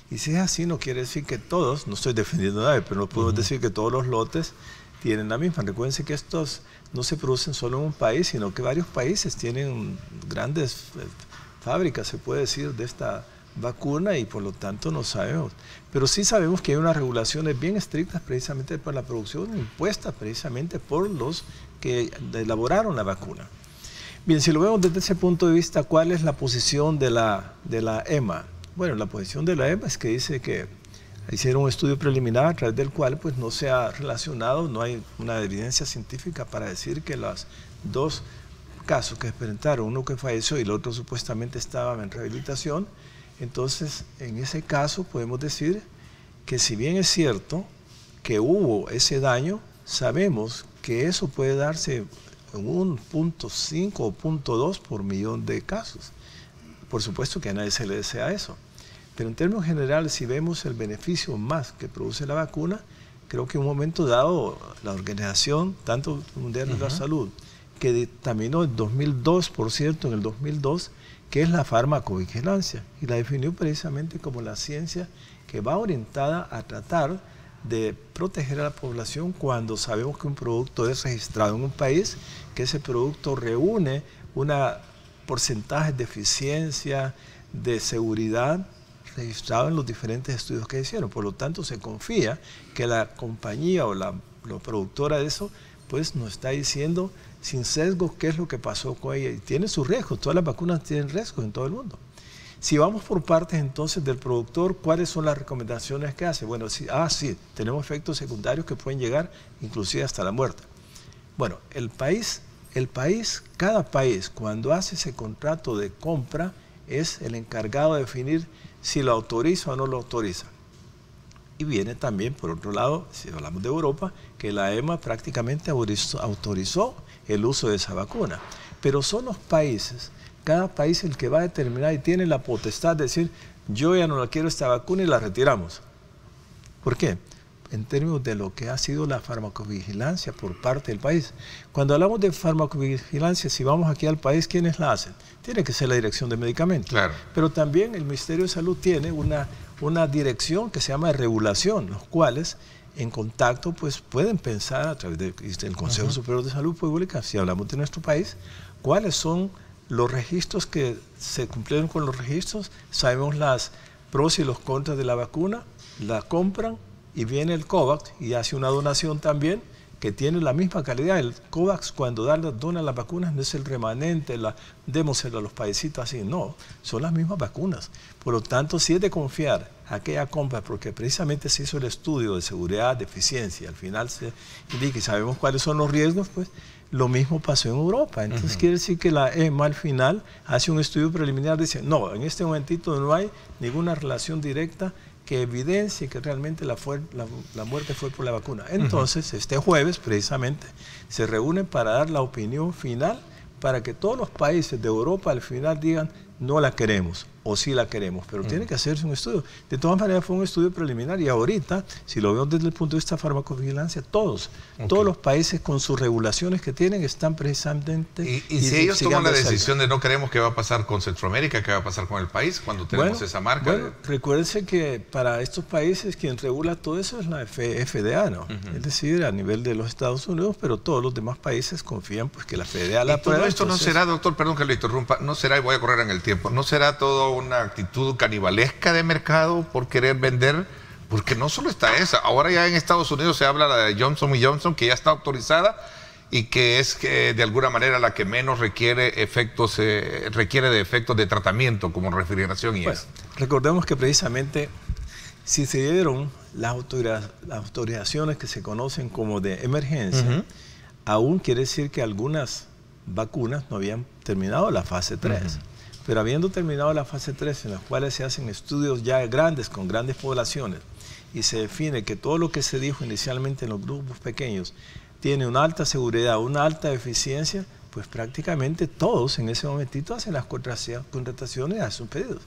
Y si es así, no quiere decir que todos, no estoy defendiendo a nadie, pero no podemos decir que todos los lotes tienen la misma. Recuérdense que estos no se producen solo en un país, sino que varios países tienen grandes fábricas, se puede decir, de esta vacuna y por lo tanto no sabemos. Pero sí sabemos que hay unas regulaciones bien estrictas precisamente para la producción impuestas precisamente por los que elaboraron la vacuna. Bien, si lo vemos desde ese punto de vista, ¿cuál es la posición de la EMA? Bueno, la posición de la EMA es que dice que hicieron un estudio preliminar a través del cual pues no se ha relacionado, no hay una evidencia científica para decir que los dos casos que experimentaron, uno que falleció y el otro supuestamente estaba en rehabilitación. Entonces, en ese caso podemos decir que si bien es cierto que hubo ese daño, sabemos que eso puede darse en 1.5 o 0.2 por millón de casos. Por supuesto que a nadie se le desea eso. Pero en términos generales, si vemos el beneficio más que produce la vacuna, creo que en un momento dado la Organización, tanto Mundial de la Salud, que dictaminó el 2002, por cierto, en el 2002, que es la farmacovigilancia, y la definió precisamente como la ciencia que va orientada a tratar de proteger a la población cuando sabemos que un producto es registrado en un país, que ese producto reúne un porcentaje de eficiencia, de seguridad, registrado en los diferentes estudios que hicieron. Por lo tanto, se confía que la compañía o la productora de eso, pues nos está diciendo sin sesgo qué es lo que pasó con ella. Y tiene sus riesgos, todas las vacunas tienen riesgos en todo el mundo. Si vamos por partes entonces del productor, ¿cuáles son las recomendaciones que hace? Bueno, sí, tenemos efectos secundarios que pueden llegar inclusive hasta la muerte. Bueno, cada país cuando hace ese contrato de compra es el encargado de definir si lo autoriza o no lo autoriza. Y viene también, por otro lado, si hablamos de Europa, que la EMA prácticamente autorizó el uso de esa vacuna. Pero son los países, cada país el que va a determinar y tiene la potestad de decir, yo ya no la quiero esta vacuna y la retiramos. ¿Por qué? En términos de lo que ha sido la farmacovigilancia por parte del país. Cuando hablamos de farmacovigilancia, si vamos aquí al país, ¿quiénes la hacen? Tiene que ser la Dirección de Medicamentos. Claro. Pero también el Ministerio de Salud tiene una dirección que se llama de regulación, los cuales en contacto pues pueden pensar a través del Consejo Superior de Salud Pública, si hablamos de nuestro país, cuáles son los registros que se cumplieron con los registros, sabemos las pros y los contras de la vacuna, la compran y viene el COVAX y hace una donación también que tiene la misma calidad. El COVAX cuando dona las vacunas no es el remanente, démoselo a los paisitos así, no, son las mismas vacunas. Por lo tanto, si es de confiar aquella compra, porque precisamente se hizo el estudio de seguridad, de eficiencia, al final se indica y sabemos cuáles son los riesgos, pues lo mismo pasó en Europa. Entonces quiere decir que la EMA al final hace un estudio preliminar y dice, no, en este momentito no hay ninguna relación directa que evidencie que realmente la muerte fue por la vacuna. Entonces, este jueves, precisamente, se reúnen para dar la opinión final para que todos los países de Europa al final digan no la queremos o sí la queremos, pero tiene que hacerse un estudio. De todas maneras fue un estudio preliminar y ahorita, si lo vemos desde el punto de vista de farmacovigilancia, todos los países con sus regulaciones que tienen están precisamente... Y si ellos toman la decisión de no queremos, ¿qué va a pasar con Centroamérica? ¿Qué va a pasar con el país cuando tenemos esa marca? Bueno, recuérdense que para estos países quien regula todo eso es la FDA, ¿no? Es decir, a nivel de los Estados Unidos, pero todos los demás países confían pues que la FDA la aprueba. Todo esto entonces... no será, doctor, perdón que lo interrumpa, no será, y voy a correr en el tiempo, no será todo una actitud canibalesca de mercado por querer vender, porque no solo está esa, ahora ya en Estados Unidos se habla de Johnson & Johnson, que ya está autorizada y que es de alguna manera la que menos requiere de efectos de tratamiento como refrigeración y eso. Recordemos que precisamente si se dieron las autorizaciones que se conocen como de emergencia, aún quiere decir que algunas vacunas no habían terminado la fase 3. Pero habiendo terminado la fase 3, en las cuales se hacen estudios ya grandes, con grandes poblaciones, y se define que todo lo que se dijo inicialmente en los grupos pequeños tiene una alta seguridad, una alta eficiencia, pues prácticamente todos en ese momentito hacen las contrataciones a sus pedidos.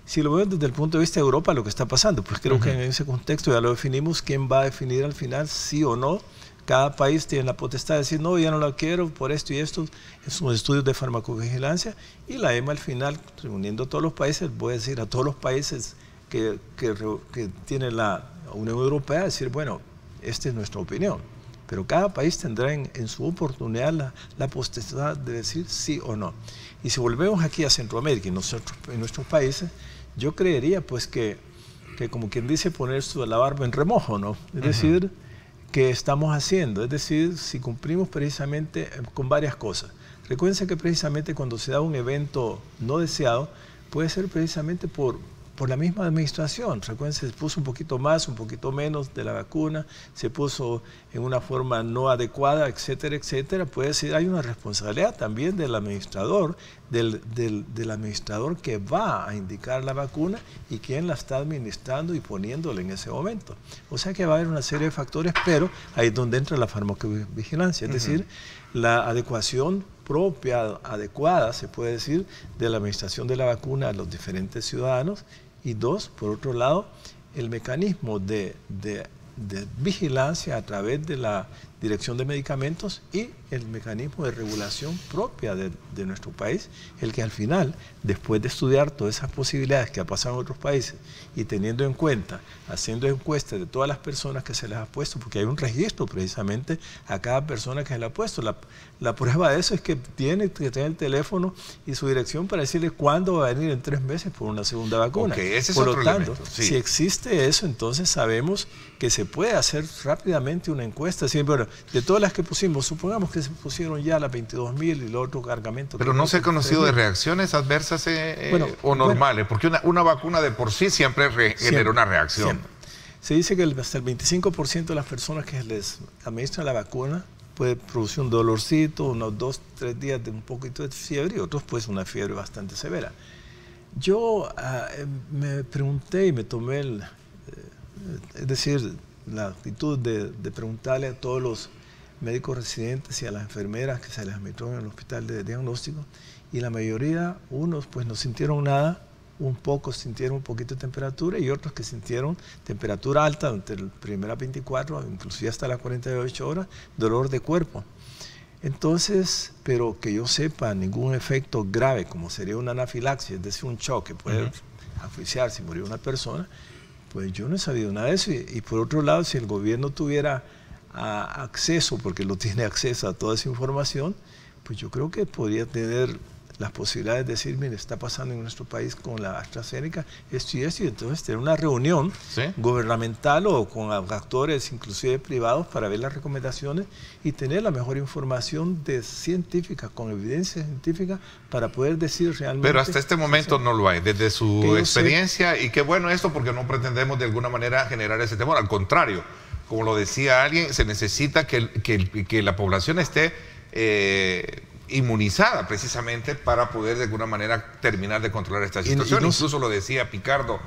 Si lo vemos desde el punto de vista de Europa, lo que está pasando, pues creo que en ese contexto ya lo definimos, quién va a definir al final sí o no. Cada país tiene la potestad de decir, no, ya no la quiero por esto y esto. Son estudios de farmacovigilancia y la EMA al final, reuniendo a todos los países, voy a decir a todos los países que tiene la Unión Europea, decir, bueno, esta es nuestra opinión. Pero cada país tendrá en su oportunidad la potestad de decir sí o no. Y si volvemos aquí a Centroamérica y en nuestros países, yo creería pues que como quien dice, poner la barba en remojo, ¿no? Es decir... que estamos haciendo, es decir, si cumplimos precisamente con varias cosas. Recuérdense que precisamente cuando se da un evento no deseado, puede ser precisamente por la misma administración. Recuérdense, se puso un poquito más, un poquito menos de la vacuna, se puso en una forma no adecuada, etcétera, etcétera. Puede ser, hay una responsabilidad también del administrador, del administrador que va a indicar la vacuna y quien la está administrando y poniéndola en ese momento. O sea que va a haber una serie de factores, pero ahí es donde entra la farmacovigilancia, es decir, la adecuación propia, adecuada, se puede decir, de la administración de la vacuna a los diferentes ciudadanos. Y dos, por otro lado, el mecanismo de vigilancia a través de la Dirección de Medicamentos y el mecanismo de regulación propia de nuestro país, el que al final, después de estudiar todas esas posibilidades que ha pasado en otros países y teniendo en cuenta, haciendo encuestas de todas las personas que se les ha puesto, porque hay un registro precisamente a cada persona que se le ha puesto. La prueba de eso es que tiene que tener el teléfono y su dirección para decirle cuándo va a venir en 3 meses por una segunda vacuna. Ese es por otro lo tanto, elemento, sí. Si existe eso, entonces sabemos que se puede hacer rápidamente una encuesta. Sí, bueno, de todas las que pusimos, supongamos que se pusieron ya las 22.000 y los otros cargamentos. Pero no se ha conocido de reacciones adversas o normales, porque una vacuna de por sí siempre genera una reacción. Siempre. Se dice que hasta el 25% de las personas que les administran la vacuna puede producir un dolorcito, unos 2-3 días de un poquito de fiebre y otros pues una fiebre bastante severa. Yo me pregunté y me tomé es decir, la actitud de preguntarle a todos los médicos residentes y a las enfermeras que se les administró en el hospital de diagnóstico, y la mayoría, unos pues no sintieron nada, un poco sintieron un poquito de temperatura y otros que sintieron temperatura alta entre las primeras 24, inclusive hasta las 48 horas, dolor de cuerpo. Entonces, pero que yo sepa, ningún efecto grave como sería una anafilaxia, es decir, un choque, puede asfixiarse y morir una persona, pues yo no he sabido nada de eso. Y por otro lado, si el gobierno tuviera acceso, porque lo tiene acceso a toda esa información, pues yo creo que podría tener las posibilidades de decir, mire, está pasando en nuestro país con la AstraZeneca esto y esto, y entonces tener una reunión gubernamental o con actores inclusive privados para ver las recomendaciones y tener la mejor información científica, con evidencia científica, para poder decir realmente... Pero hasta este momento no lo hay, desde su experiencia, y qué bueno esto, porque no pretendemos de alguna manera generar ese temor, al contrario, como lo decía alguien, se necesita que la población esté inmunizada precisamente para poder de alguna manera terminar de controlar esta situación. Incluso lo decía Picardo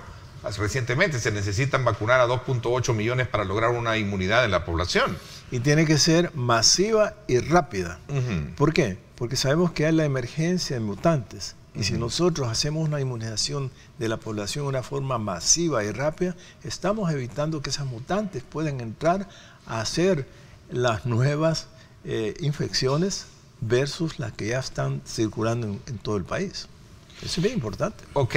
recientemente, se necesitan vacunar a 2.8 millones para lograr una inmunidad en la población. Y tiene que ser masiva y rápida. ¿Por qué? Porque sabemos que hay la emergencia de mutantes. Y si nosotros hacemos una inmunización de la población de una forma masiva y rápida, estamos evitando que esas mutantes puedan entrar a hacer las nuevas infecciones versus las que ya están circulando en todo el país. Eso es bien importante. Ok.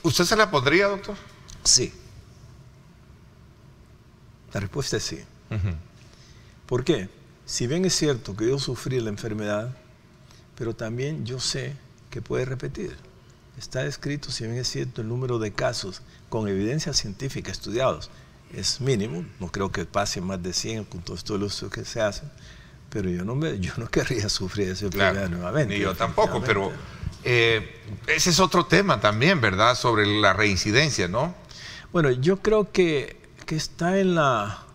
¿Usted se la pondría, doctor? Sí. La respuesta es sí. ¿Por qué? Si bien es cierto que yo sufrí la enfermedad, pero también yo sé que puede repetir. Está escrito, si bien es cierto, el número de casos con evidencia científica estudiados es mínimo. No creo que pase más de 100 con todo esto de los que se hacen, pero yo no querría sufrir esa enfermedad nuevamente. Ni yo tampoco, pero ese es otro tema también, ¿verdad? Sobre la reincidencia, ¿no? Bueno, yo creo que está en la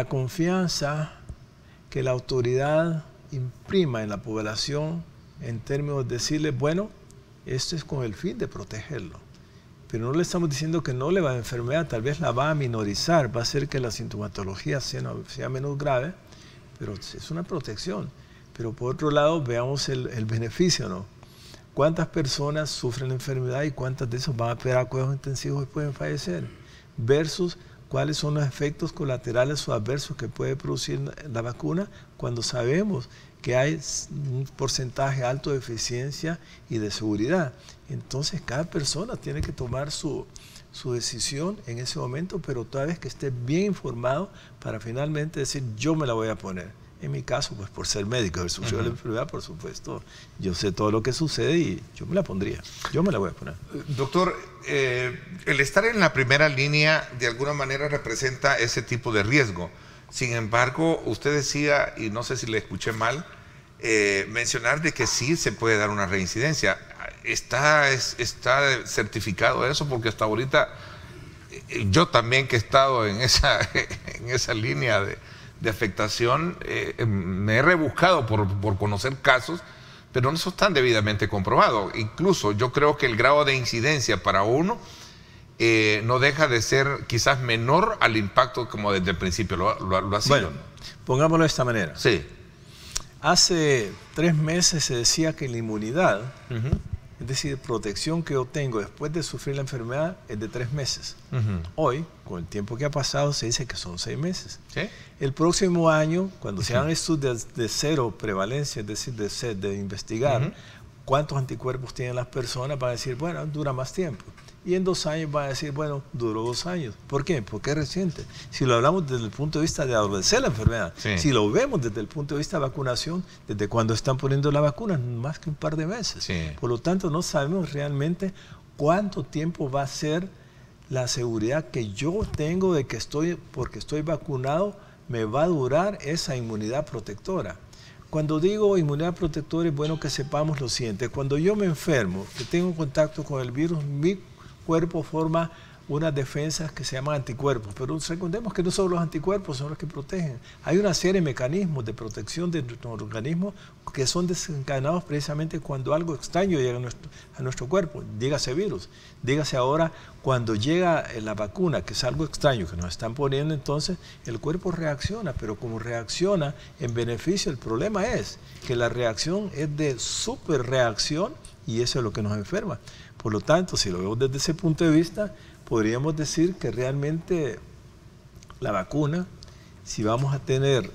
confianza que la autoridad imprima en la población en términos de decirle, bueno, esto es con el fin de protegerlo. Pero no le estamos diciendo que no le va a enfermedad, tal vez la va a minorizar, va a hacer que la sintomatología sea menos grave, pero es una protección. Pero por otro lado, veamos el beneficio, ¿no? ¿Cuántas personas sufren la enfermedad y cuántas de esos van a esperar a cuidados intensivos y pueden fallecer? Versus cuáles son los efectos colaterales o adversos que puede producir la vacuna cuando sabemos que hay un porcentaje alto de eficiencia y de seguridad. Entonces cada persona tiene que tomar su decisión en ese momento, pero toda vez que esté bien informado para finalmente decir yo me la voy a poner. En mi caso, pues por ser médico, haber sufrido la enfermedad, por supuesto, yo sé todo lo que sucede y yo me la pondría, yo me la voy a poner. Doctor, el estar en la primera línea de alguna manera representa ese tipo de riesgo. Sin embargo, usted decía, y no sé si le escuché mal, mencionar de que sí se puede dar una reincidencia. ¿Está certificado eso? Porque hasta ahorita, yo también que he estado en esa línea de afectación, me he rebuscado por conocer casos, pero no están debidamente comprobados. Incluso yo creo que el grado de incidencia para uno no deja de ser quizás menor al impacto como desde el principio lo ha sido. Bueno, pongámoslo de esta manera. Sí. Hace 3 meses se decía que la inmunidad, es decir, protección que yo tengo después de sufrir la enfermedad, es de 3 meses. Hoy, con el tiempo que ha pasado, se dice que son 6 meses. ¿Sí? El próximo año, cuando se hagan estudios de cero prevalencia, es decir, de investigar cuántos anticuerpos tienen las personas, van a decir, bueno, dura más tiempo. Y en 2 años van a decir, bueno, duró 2 años. ¿Por qué? Porque es reciente. Si lo hablamos desde el punto de vista de adolecer la enfermedad, si lo vemos desde el punto de vista de vacunación, desde cuando están poniendo la vacuna, más que un par de meses. Por lo tanto, no sabemos realmente cuánto tiempo va a ser la seguridad que yo tengo de que porque estoy vacunado, me va a durar esa inmunidad protectora. Cuando digo inmunidad protectora, es bueno que sepamos lo siguiente. Cuando yo me enfermo, que tengo contacto con el virus, mi cuerpo forma unas defensas que se llaman anticuerpos, pero recordemos que no solo los anticuerpos son los que protegen. Hay una serie de mecanismos de protección de nuestro organismo que son desencadenados precisamente cuando algo extraño llega a nuestro cuerpo, dígase virus, dígase ahora cuando llega la vacuna, que es algo extraño que nos están poniendo, entonces el cuerpo reacciona, pero como reacciona en beneficio, el problema es que la reacción es de superreacción y eso es lo que nos enferma. Por lo tanto, si lo vemos desde ese punto de vista, podríamos decir que realmente la vacuna, si vamos a tener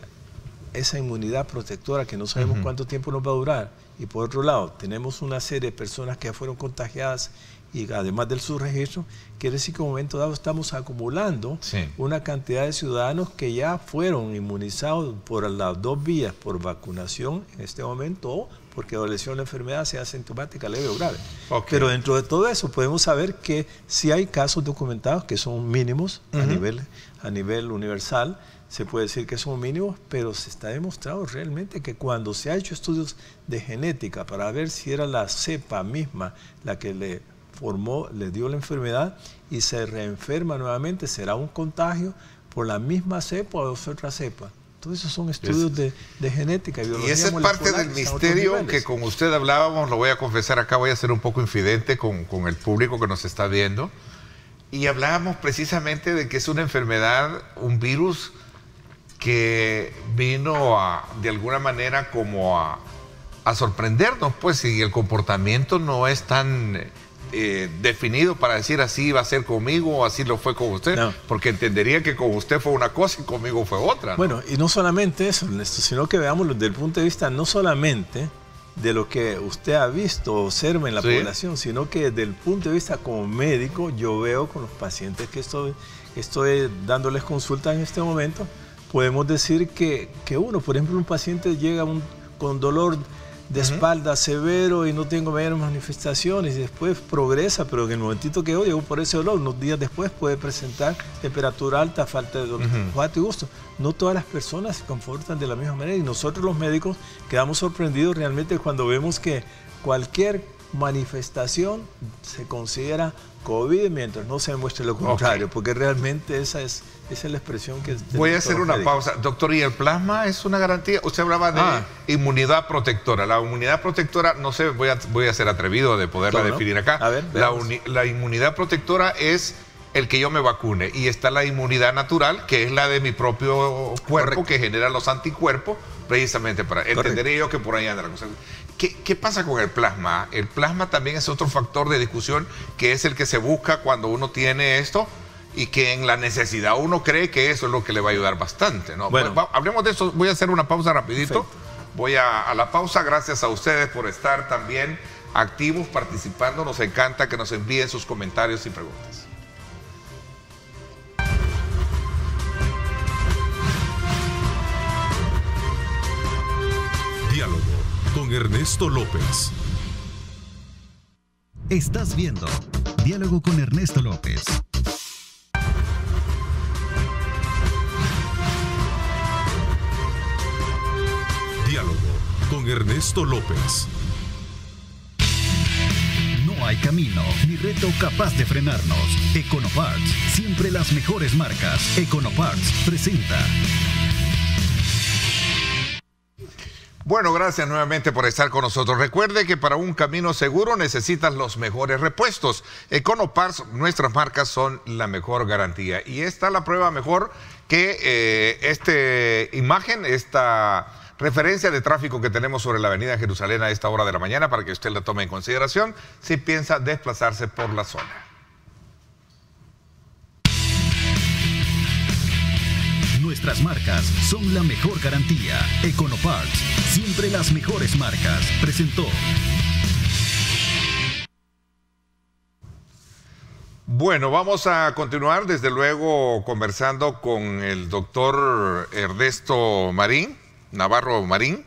esa inmunidad protectora que no sabemos cuánto tiempo nos va a durar, y por otro lado, tenemos una serie de personas que ya fueron contagiadas y además del subregistro, quiere decir que en un momento dado estamos acumulando una cantidad de ciudadanos que ya fueron inmunizados por las 2 vías, por vacunación en este momento o porque adoleció la enfermedad, sea asintomática, leve o grave. Pero dentro de todo eso podemos saber que sí hay casos documentados que son mínimos a nivel universal, se puede decir que son mínimos, pero se está demostrado realmente que cuando se ha hecho estudios de genética para ver si era la cepa misma la que le dio la enfermedad y se reenferma nuevamente, será un contagio por la misma cepa o otra cepa. Todos esos son estudios de genética y biología. Y esa es parte del misterio que con usted hablábamos, lo voy a confesar acá, voy a ser un poco infidente con el público que nos está viendo. y hablábamos precisamente de que es una enfermedad, un virus que vino de alguna manera como a sorprendernos, pues, y el comportamiento no es tan definido para decir así va a ser conmigo o así lo fue con usted, no. Porque entendería que con usted fue una cosa y conmigo fue otra, ¿no? Bueno, y no solamente eso, Ernesto, sino que veámoslo desde el punto de vista no solamente de lo que usted ha visto o observa en la población, sino que desde el punto de vista como médico, yo veo con los pacientes que estoy dándoles consulta en este momento, podemos decir que uno, por ejemplo, un paciente llega con dolor de espalda severo y no tengo mayores manifestaciones y después progresa, pero en el momentito que llegó por ese dolor, unos días después puede presentar temperatura alta, falta de dolor, olfato y gusto. No todas las personas se comportan de la misma manera y nosotros los médicos quedamos sorprendidos realmente cuando vemos que cualquier manifestación se considera COVID mientras no se demuestre lo contrario, porque realmente esa es la expresión que... Voy a hacer una pausa. Doctor, ¿y el plasma es una garantía? Usted hablaba de inmunidad protectora. La inmunidad protectora, no sé, voy a ser atrevido de poderla definir acá. A ver, la inmunidad protectora es el que yo me vacune y está la inmunidad natural, que es la de mi propio cuerpo, que genera los anticuerpos, precisamente para... Entendería yo que por ahí anda la cosa. ¿Qué pasa con el plasma? El plasma también es otro factor de discusión, que es el que se busca cuando uno tiene esto y que en la necesidad uno cree que eso es lo que le va a ayudar bastante, ¿no? Bueno, hablemos de eso. Voy a hacer una pausa rapidito. Perfecto. Voy a la pausa. Gracias a ustedes por estar también activos, participando. Nos encanta que nos envíen sus comentarios y preguntas. Diálogo con Ernesto López. Estás viendo Diálogo con Ernesto López. Diálogo con Ernesto López. No hay camino ni reto capaz de frenarnos. Econoparts, siempre las mejores marcas. Econoparts presenta. Bueno, gracias nuevamente por estar con nosotros. Recuerde que para un camino seguro necesitas los mejores repuestos. Econoparts, nuestras marcas son la mejor garantía. Y esta es la prueba mejor que esta referencia de tráfico que tenemos sobre la avenida Jerusalén a esta hora de la mañana, para que usted la tome en consideración si piensa desplazarse por la zona. Nuestras marcas son la mejor garantía. Econoparts, siempre las mejores marcas. Presentó. Bueno, vamos a continuar desde luego conversando con el doctor Ernesto Navarro Marín.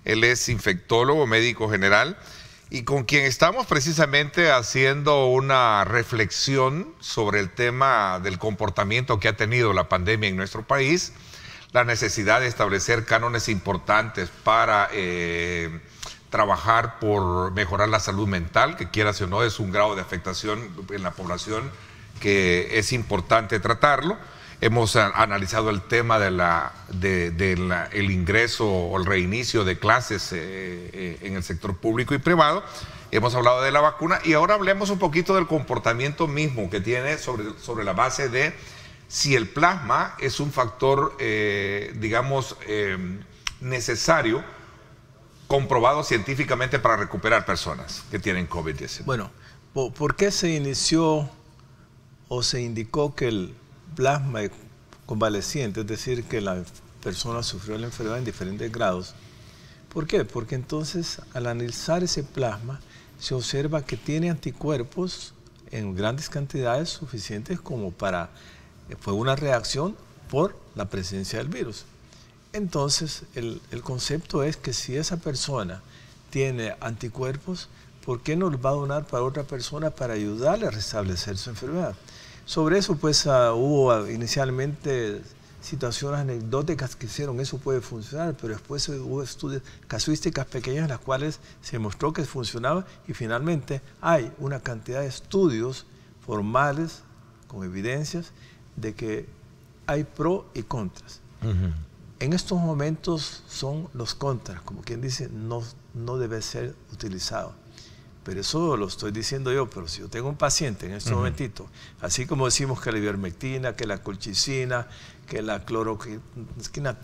Él es infectólogo, médico general, y con quien estamos precisamente haciendo una reflexión sobre el tema del comportamiento que ha tenido la pandemia en nuestro país, la necesidad de establecer cánones importantes para trabajar por mejorar la salud mental, que quieras o no es un grado de afectación en la población que es importante tratarlo. Hemos analizado el tema el ingreso o el reinicio de clases en el sector público y privado. Hemos hablado de la vacuna y ahora hablemos un poquito del comportamiento mismo que tiene sobre la base de si el plasma es un factor, necesario, comprobado científicamente para recuperar personas que tienen COVID-19. Bueno, ¿por qué se inició o se indicó que el plasma convaleciente, es decir, que la persona sufrió la enfermedad en diferentes grados? ¿Por qué? Porque entonces al analizar ese plasma se observa que tiene anticuerpos en grandes cantidades suficientes como para... Fue una reacción por la presencia del virus. Entonces el concepto es que si esa persona tiene anticuerpos, ¿por qué no los va a donar para otra persona para ayudarle a restablecer su enfermedad? Sobre eso, pues, hubo inicialmente situaciones anecdóticas que hicieron eso puede funcionar, pero después hubo estudios, casuísticas pequeñas en las cuales se mostró que funcionaba y finalmente hay una cantidad de estudios formales con evidencias de que hay pro y contras. En estos momentos son los contras, como quien dice, no debe ser utilizado. pero eso lo estoy diciendo yo. Pero si yo tengo un paciente en este momentito, así como decimos que la ivermectina, que la colchicina, que la cloroquina,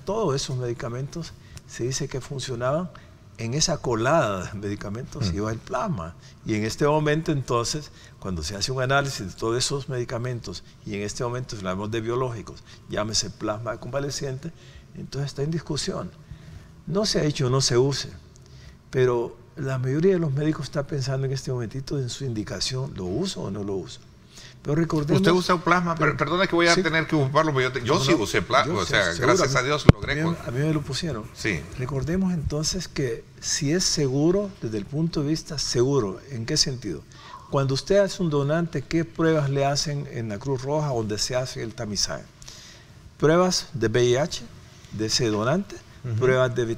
todos esos medicamentos se dice que funcionaban en esa colada de medicamentos, iba el plasma. Y en este momento, entonces, cuando se hace un análisis de todos esos medicamentos, y en este momento hablamos de biológicos, llámese plasma convaleciente, entonces está en discusión. No se ha hecho, no se use, pero la mayoría de los médicos está pensando en este momentito en su indicación, ¿lo uso o no lo uso? Pero recordemos... ¿Usted usa plasma? Perdona que voy a tener que ocuparlo, pero yo sí usé plasma, o sea, gracias a Dios logré... A mí me lo pusieron. Sí. Recordemos entonces que si es seguro, desde el punto de vista seguro, ¿en qué sentido? Cuando usted hace un donante, ¿qué pruebas le hacen en la Cruz Roja donde se hace el tamizaje? Pruebas de VIH, de ese donante, pruebas de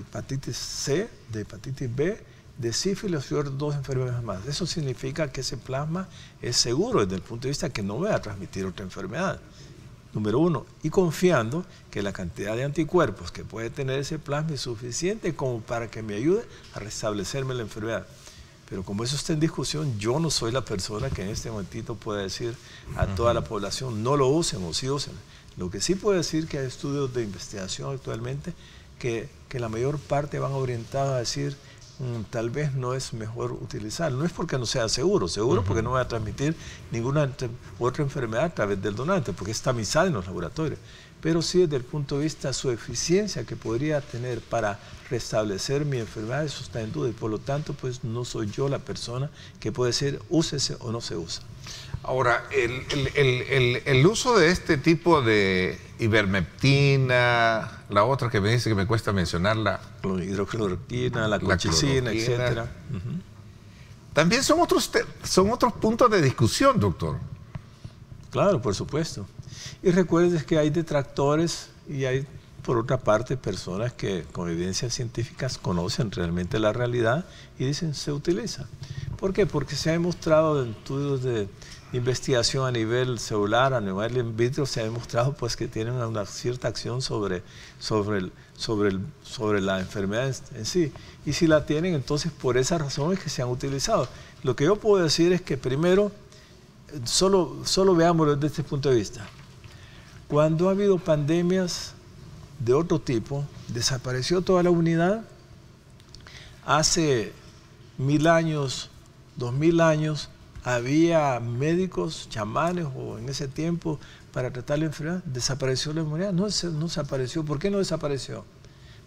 hepatitis C, de hepatitis B, de sífilis y otras 2 enfermedades más. Eso significa que ese plasma es seguro desde el punto de vista que no va a transmitir otra enfermedad. Número 1, y confiando que la cantidad de anticuerpos que puede tener ese plasma es suficiente como para que me ayude a restablecerme la enfermedad. Pero como eso está en discusión, yo no soy la persona que en este momentito pueda decir a toda la población no lo usen o sí usen. Lo que sí puedo decir que hay estudios de investigación actualmente que la mayor parte van orientados a decir tal vez no es mejor utilizarlo. No es porque no sea seguro, porque no va a transmitir ninguna otra enfermedad a través del donante, porque es tamizada en los laboratorios. Pero sí desde el punto de vista de su eficiencia que podría tener para restablecer mi enfermedad, eso está en duda. Y por lo tanto, pues no soy yo la persona que puede decir úsese o no se usa. Ahora, el uso de este tipo de ivermectina, la otra que me dice que me cuesta mencionarla, la hidrocloroquina, la colchicina, etcétera. También son otros puntos de discusión, doctor. Claro, por supuesto. Y recuerdes que hay detractores y hay, por otra parte, personas que con evidencias científicas conocen realmente la realidad y dicen se utiliza. ¿Por qué? Porque se ha demostrado en estudios de investigación a nivel celular, a nivel in vitro, se ha demostrado pues que tienen una cierta acción sobre la enfermedad en sí. Y si la tienen, entonces por esa razón es que se han utilizado. Lo que yo puedo decir es que primero, solo veámoslo desde este punto de vista. Cuando ha habido pandemias de otro tipo, desapareció toda la unidad. Hace 1000 años, 2000 años, había médicos, chamanes, o en ese tiempo, para tratar la enfermedad. ¿Desapareció la inmunidad? No desapareció. ¿Por qué no desapareció?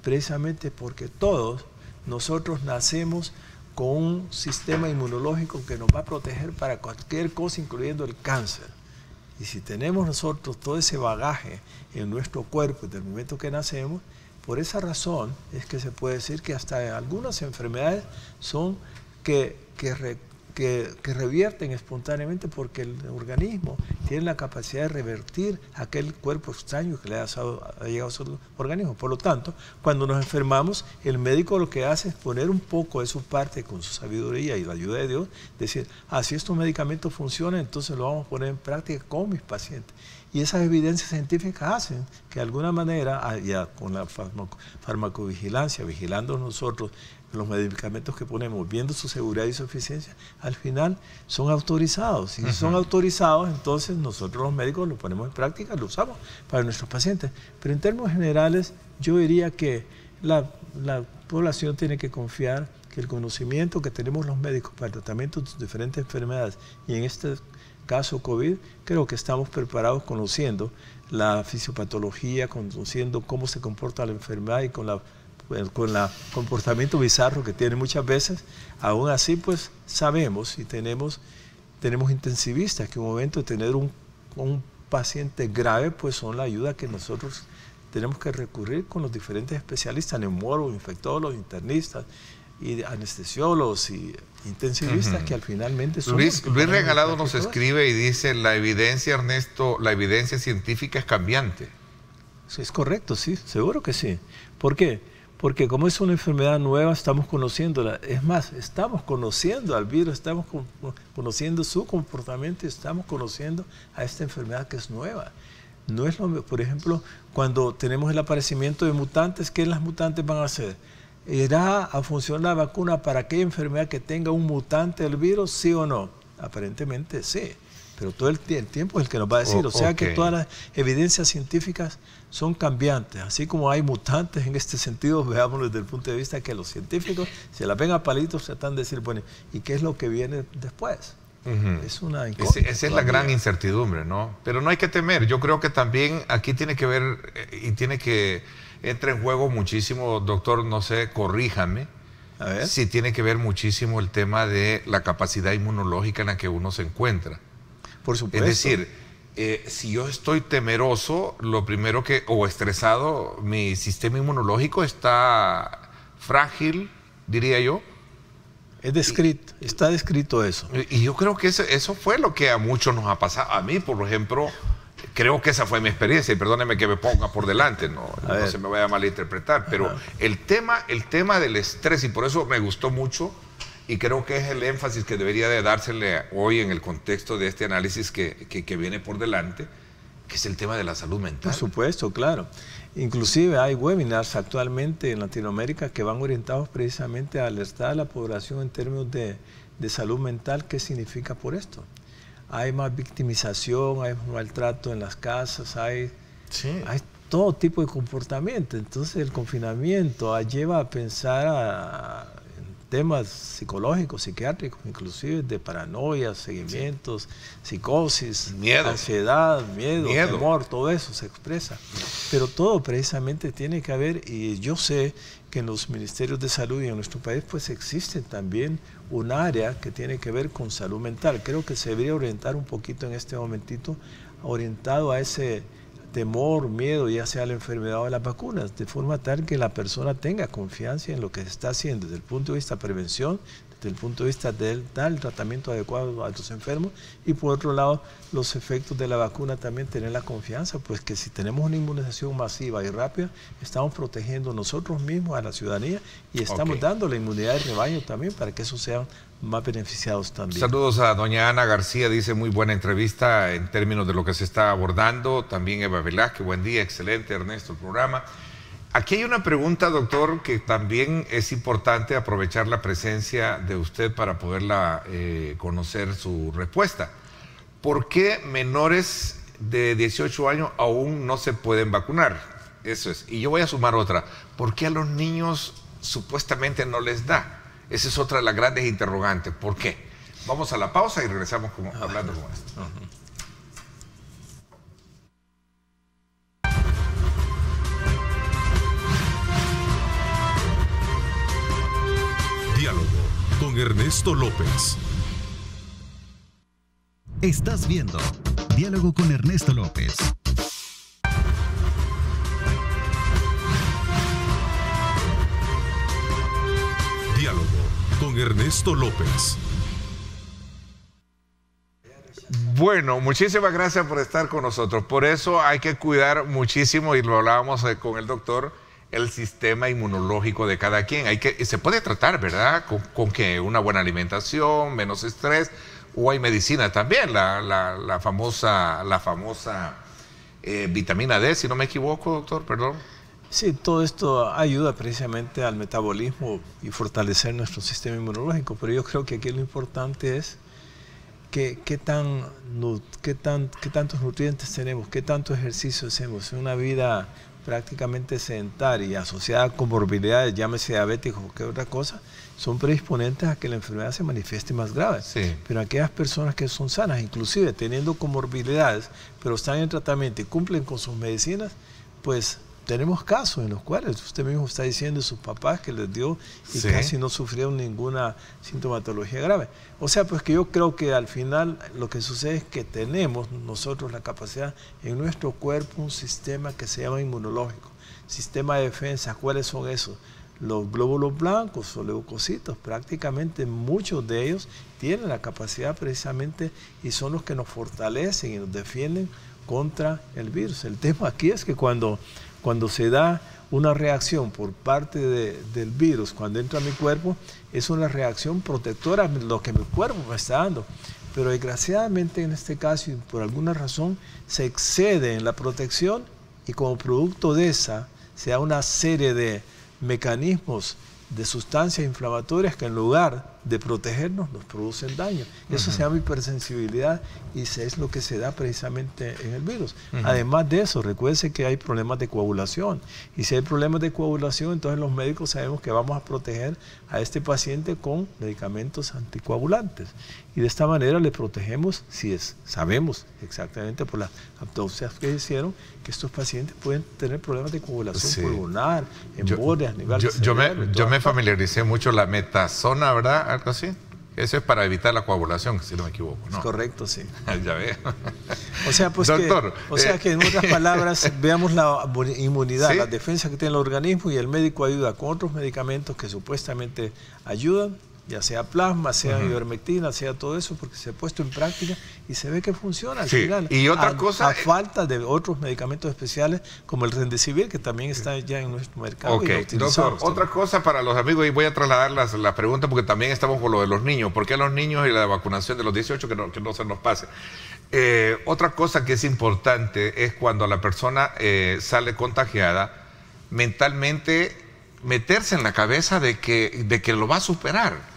Precisamente porque todos nosotros nacemos con un sistema inmunológico que nos va a proteger para cualquier cosa, incluyendo el cáncer. Y si tenemos nosotros todo ese bagaje en nuestro cuerpo desde el momento que nacemos, por esa razón es que se puede decir que hasta algunas enfermedades son que revierten espontáneamente porque el organismo tiene la capacidad de revertir aquel cuerpo extraño que le ha llegado a su organismo. Por lo tanto, cuando nos enfermamos, el médico lo que hace es poner un poco de su parte con su sabiduría y la ayuda de Dios, decir, si estos medicamentos funcionan, entonces lo vamos a poner en práctica con mis pacientes. Y esas evidencias científicas hacen que de alguna manera, ya con la farmacovigilancia, vigilando nosotros los medicamentos que ponemos, viendo su seguridad y su eficiencia, al final son autorizados. Si son autorizados, entonces nosotros los médicos los ponemos en práctica, lo usamos para nuestros pacientes. Pero en términos generales, yo diría que la población tiene que confiar que el conocimiento que tenemos los médicos para el tratamiento de diferentes enfermedades, y en este caso COVID, creo que estamos preparados conociendo la fisiopatología, conociendo cómo se comporta la enfermedad y con el comportamiento bizarro que tiene muchas veces. Aún así, pues sabemos y tenemos intensivistas que en un momento de tener un paciente grave, pues son la ayuda que nosotros tenemos que recurrir con los diferentes especialistas, neumólogos, infectólogos, internistas, y anestesiólogos y intensivistas que al finalmente son... Luis Regalado nos escribe y dice, la evidencia, Ernesto, la evidencia científica es cambiante. Sí, es correcto, sí, seguro que sí. ¿Por qué? Porque como es una enfermedad nueva, estamos conociéndola. Es más, estamos conociendo al virus, estamos conociendo su comportamiento y estamos conociendo a esta enfermedad que es nueva. No es lo, por ejemplo, cuando tenemos el aparecimiento de mutantes, ¿qué las mutantes van a hacer? ¿irá a funcionar la vacuna para aquella enfermedad que tenga un mutante del virus, sí o no? Aparentemente sí, pero todo el tiempo es el que nos va a decir. O sea que todas las evidencias científicas son cambiantes. Así como hay mutantes en este sentido, veámoslo desde el punto de vista que los científicos se la ven a palitos, tratan de decir, bueno, ¿y qué es lo que viene después? Es una incógnita. Esa es la gran incertidumbre, ¿no? Pero no hay que temer. Yo creo que también aquí tiene que ver y tiene que entra en juego muchísimo, doctor, no sé, corríjame. A ver. Sí, tiene que ver muchísimo el tema de la capacidad inmunológica en la que uno se encuentra. Por supuesto. Es decir, si yo estoy temeroso, lo primero o estresado, mi sistema inmunológico está frágil, diría yo. Está descrito eso. Y yo creo que eso fue lo que a muchos nos ha pasado. A mí, por ejemplo, creo que esa fue mi experiencia, y perdóneme que me ponga por delante, no se me vaya a malinterpretar, pero el tema del estrés, y por eso me gustó mucho, y creo que es el énfasis que debería de dársele hoy en el contexto de este análisis que viene por delante, que es el tema de la salud mental. Por supuesto, claro. Inclusive hay webinars actualmente en Latinoamérica que van orientados precisamente a alertar a la población en términos de salud mental, qué significa por esto. Hay más victimización, hay maltrato en las casas, hay todo tipo de comportamiento. Entonces el confinamiento lleva a pensar en temas psicológicos, psiquiátricos, inclusive de paranoia, seguimientos, psicosis, ansiedad, miedo, temor, todo eso se expresa. Pero todo precisamente tiene que haber, y yo sé que en los ministerios de salud y en nuestro país pues existe también un área que tiene que ver con salud mental. Creo que se debería orientar un poquito en este momentito, orientado a ese temor, miedo, ya sea la enfermedad o las vacunas, de forma tal que la persona tenga confianza en lo que se está haciendo desde el punto de vista de prevención, desde el punto de vista del tratamiento adecuado a los enfermos, y por otro lado los efectos de la vacuna también tener la confianza, pues que si tenemos una inmunización masiva y rápida, estamos protegiendo nosotros mismos a la ciudadanía y estamos dando la inmunidad de rebaño también para que esos sean más beneficiados también. Saludos a doña Ana García, dice muy buena entrevista en términos de lo que se está abordando. También Eva Velázquez, buen día, excelente Ernesto el programa. Aquí hay una pregunta, doctor, que también es importante aprovechar la presencia de usted para poderla conocer su respuesta. ¿Por qué menores de 18 años aún no se pueden vacunar? Eso es. Y yo voy a sumar otra. ¿Por qué a los niños supuestamente no les da? Esa es otra de las grandes interrogantes. ¿Por qué? Vamos a la pausa y regresamos hablando con esto. Diálogo con Ernesto López. Estás viendo Diálogo con Ernesto López. Diálogo con Ernesto López. Bueno, muchísimas gracias por estar con nosotros. Por eso hay que cuidar muchísimo, y lo hablábamos con el doctor, el sistema inmunológico de cada quien. Se puede tratar, ¿verdad? Con que una buena alimentación, menos estrés, o hay medicina también, la famosa vitamina D, si no me equivoco, doctor, perdón. Sí, todo esto ayuda precisamente al metabolismo y fortalecer nuestro sistema inmunológico, pero yo creo que aquí lo importante es qué tantos nutrientes tenemos, qué tanto ejercicio hacemos. Una vida prácticamente sedentaria y asociada a comorbilidades, llámese diabéticos o qué otra cosa, son predisponentes a que la enfermedad se manifieste más grave. Sí. Pero aquellas personas que son sanas, inclusive teniendo comorbilidades, pero están en tratamiento y cumplen con sus medicinas, pues tenemos casos en los cuales usted mismo está diciendo sus papás que les dio y casi no sufrieron ninguna sintomatología grave. O sea, pues que yo creo que al final lo que sucede es que tenemos nosotros la capacidad en nuestro cuerpo un sistema que se llama inmunológico, sistema de defensa. ¿Cuáles son esos? Los glóbulos blancos o leucocitos, prácticamente muchos de ellos tienen la capacidad precisamente y son los que nos fortalecen y nos defienden contra el virus. El tema aquí es que cuando se da una reacción por parte del virus, cuando entra a mi cuerpo, es una reacción protectora, lo que mi cuerpo me está dando. Pero desgraciadamente en este caso, y por alguna razón, se excede en la protección y como producto de esa se da una serie de mecanismos de sustancias inflamatorias que en lugar de protegernos nos producen daño. Eso se llama hipersensibilidad y es lo que se da precisamente en el virus. Además de eso, recuérdense que hay problemas de coagulación, y si hay problemas de coagulación, entonces los médicos sabemos que vamos a proteger a este paciente con medicamentos anticoagulantes, y de esta manera le protegemos, sabemos exactamente por las autopsias que hicieron que estos pacientes pueden tener problemas de coagulación pulmonar, embolias, yo me familiaricé mucho la metazona, ¿verdad? Algo así. Eso es para evitar la coagulación, si no me equivoco, ¿no? Es correcto, sí. Ya veo. O sea, pues doctor, que en otras palabras veamos la inmunidad, la defensa que tiene el organismo, y el médico ayuda con otros medicamentos que supuestamente ayudan, ya sea plasma, sea ivermectina, sea todo eso, porque se ha puesto en práctica y se ve que funciona al final. Y otra cosa... A falta de otros medicamentos especiales como el Remdesivir, que también está ya en nuestro mercado. Doctor, otra cosa para los amigos, y voy a trasladar la pregunta porque también estamos con lo de los niños. ¿Por qué a los niños y la vacunación de los 18 que no se nos pase? Otra cosa que es importante es cuando la persona sale contagiada, mentalmente meterse en la cabeza de que lo va a superar.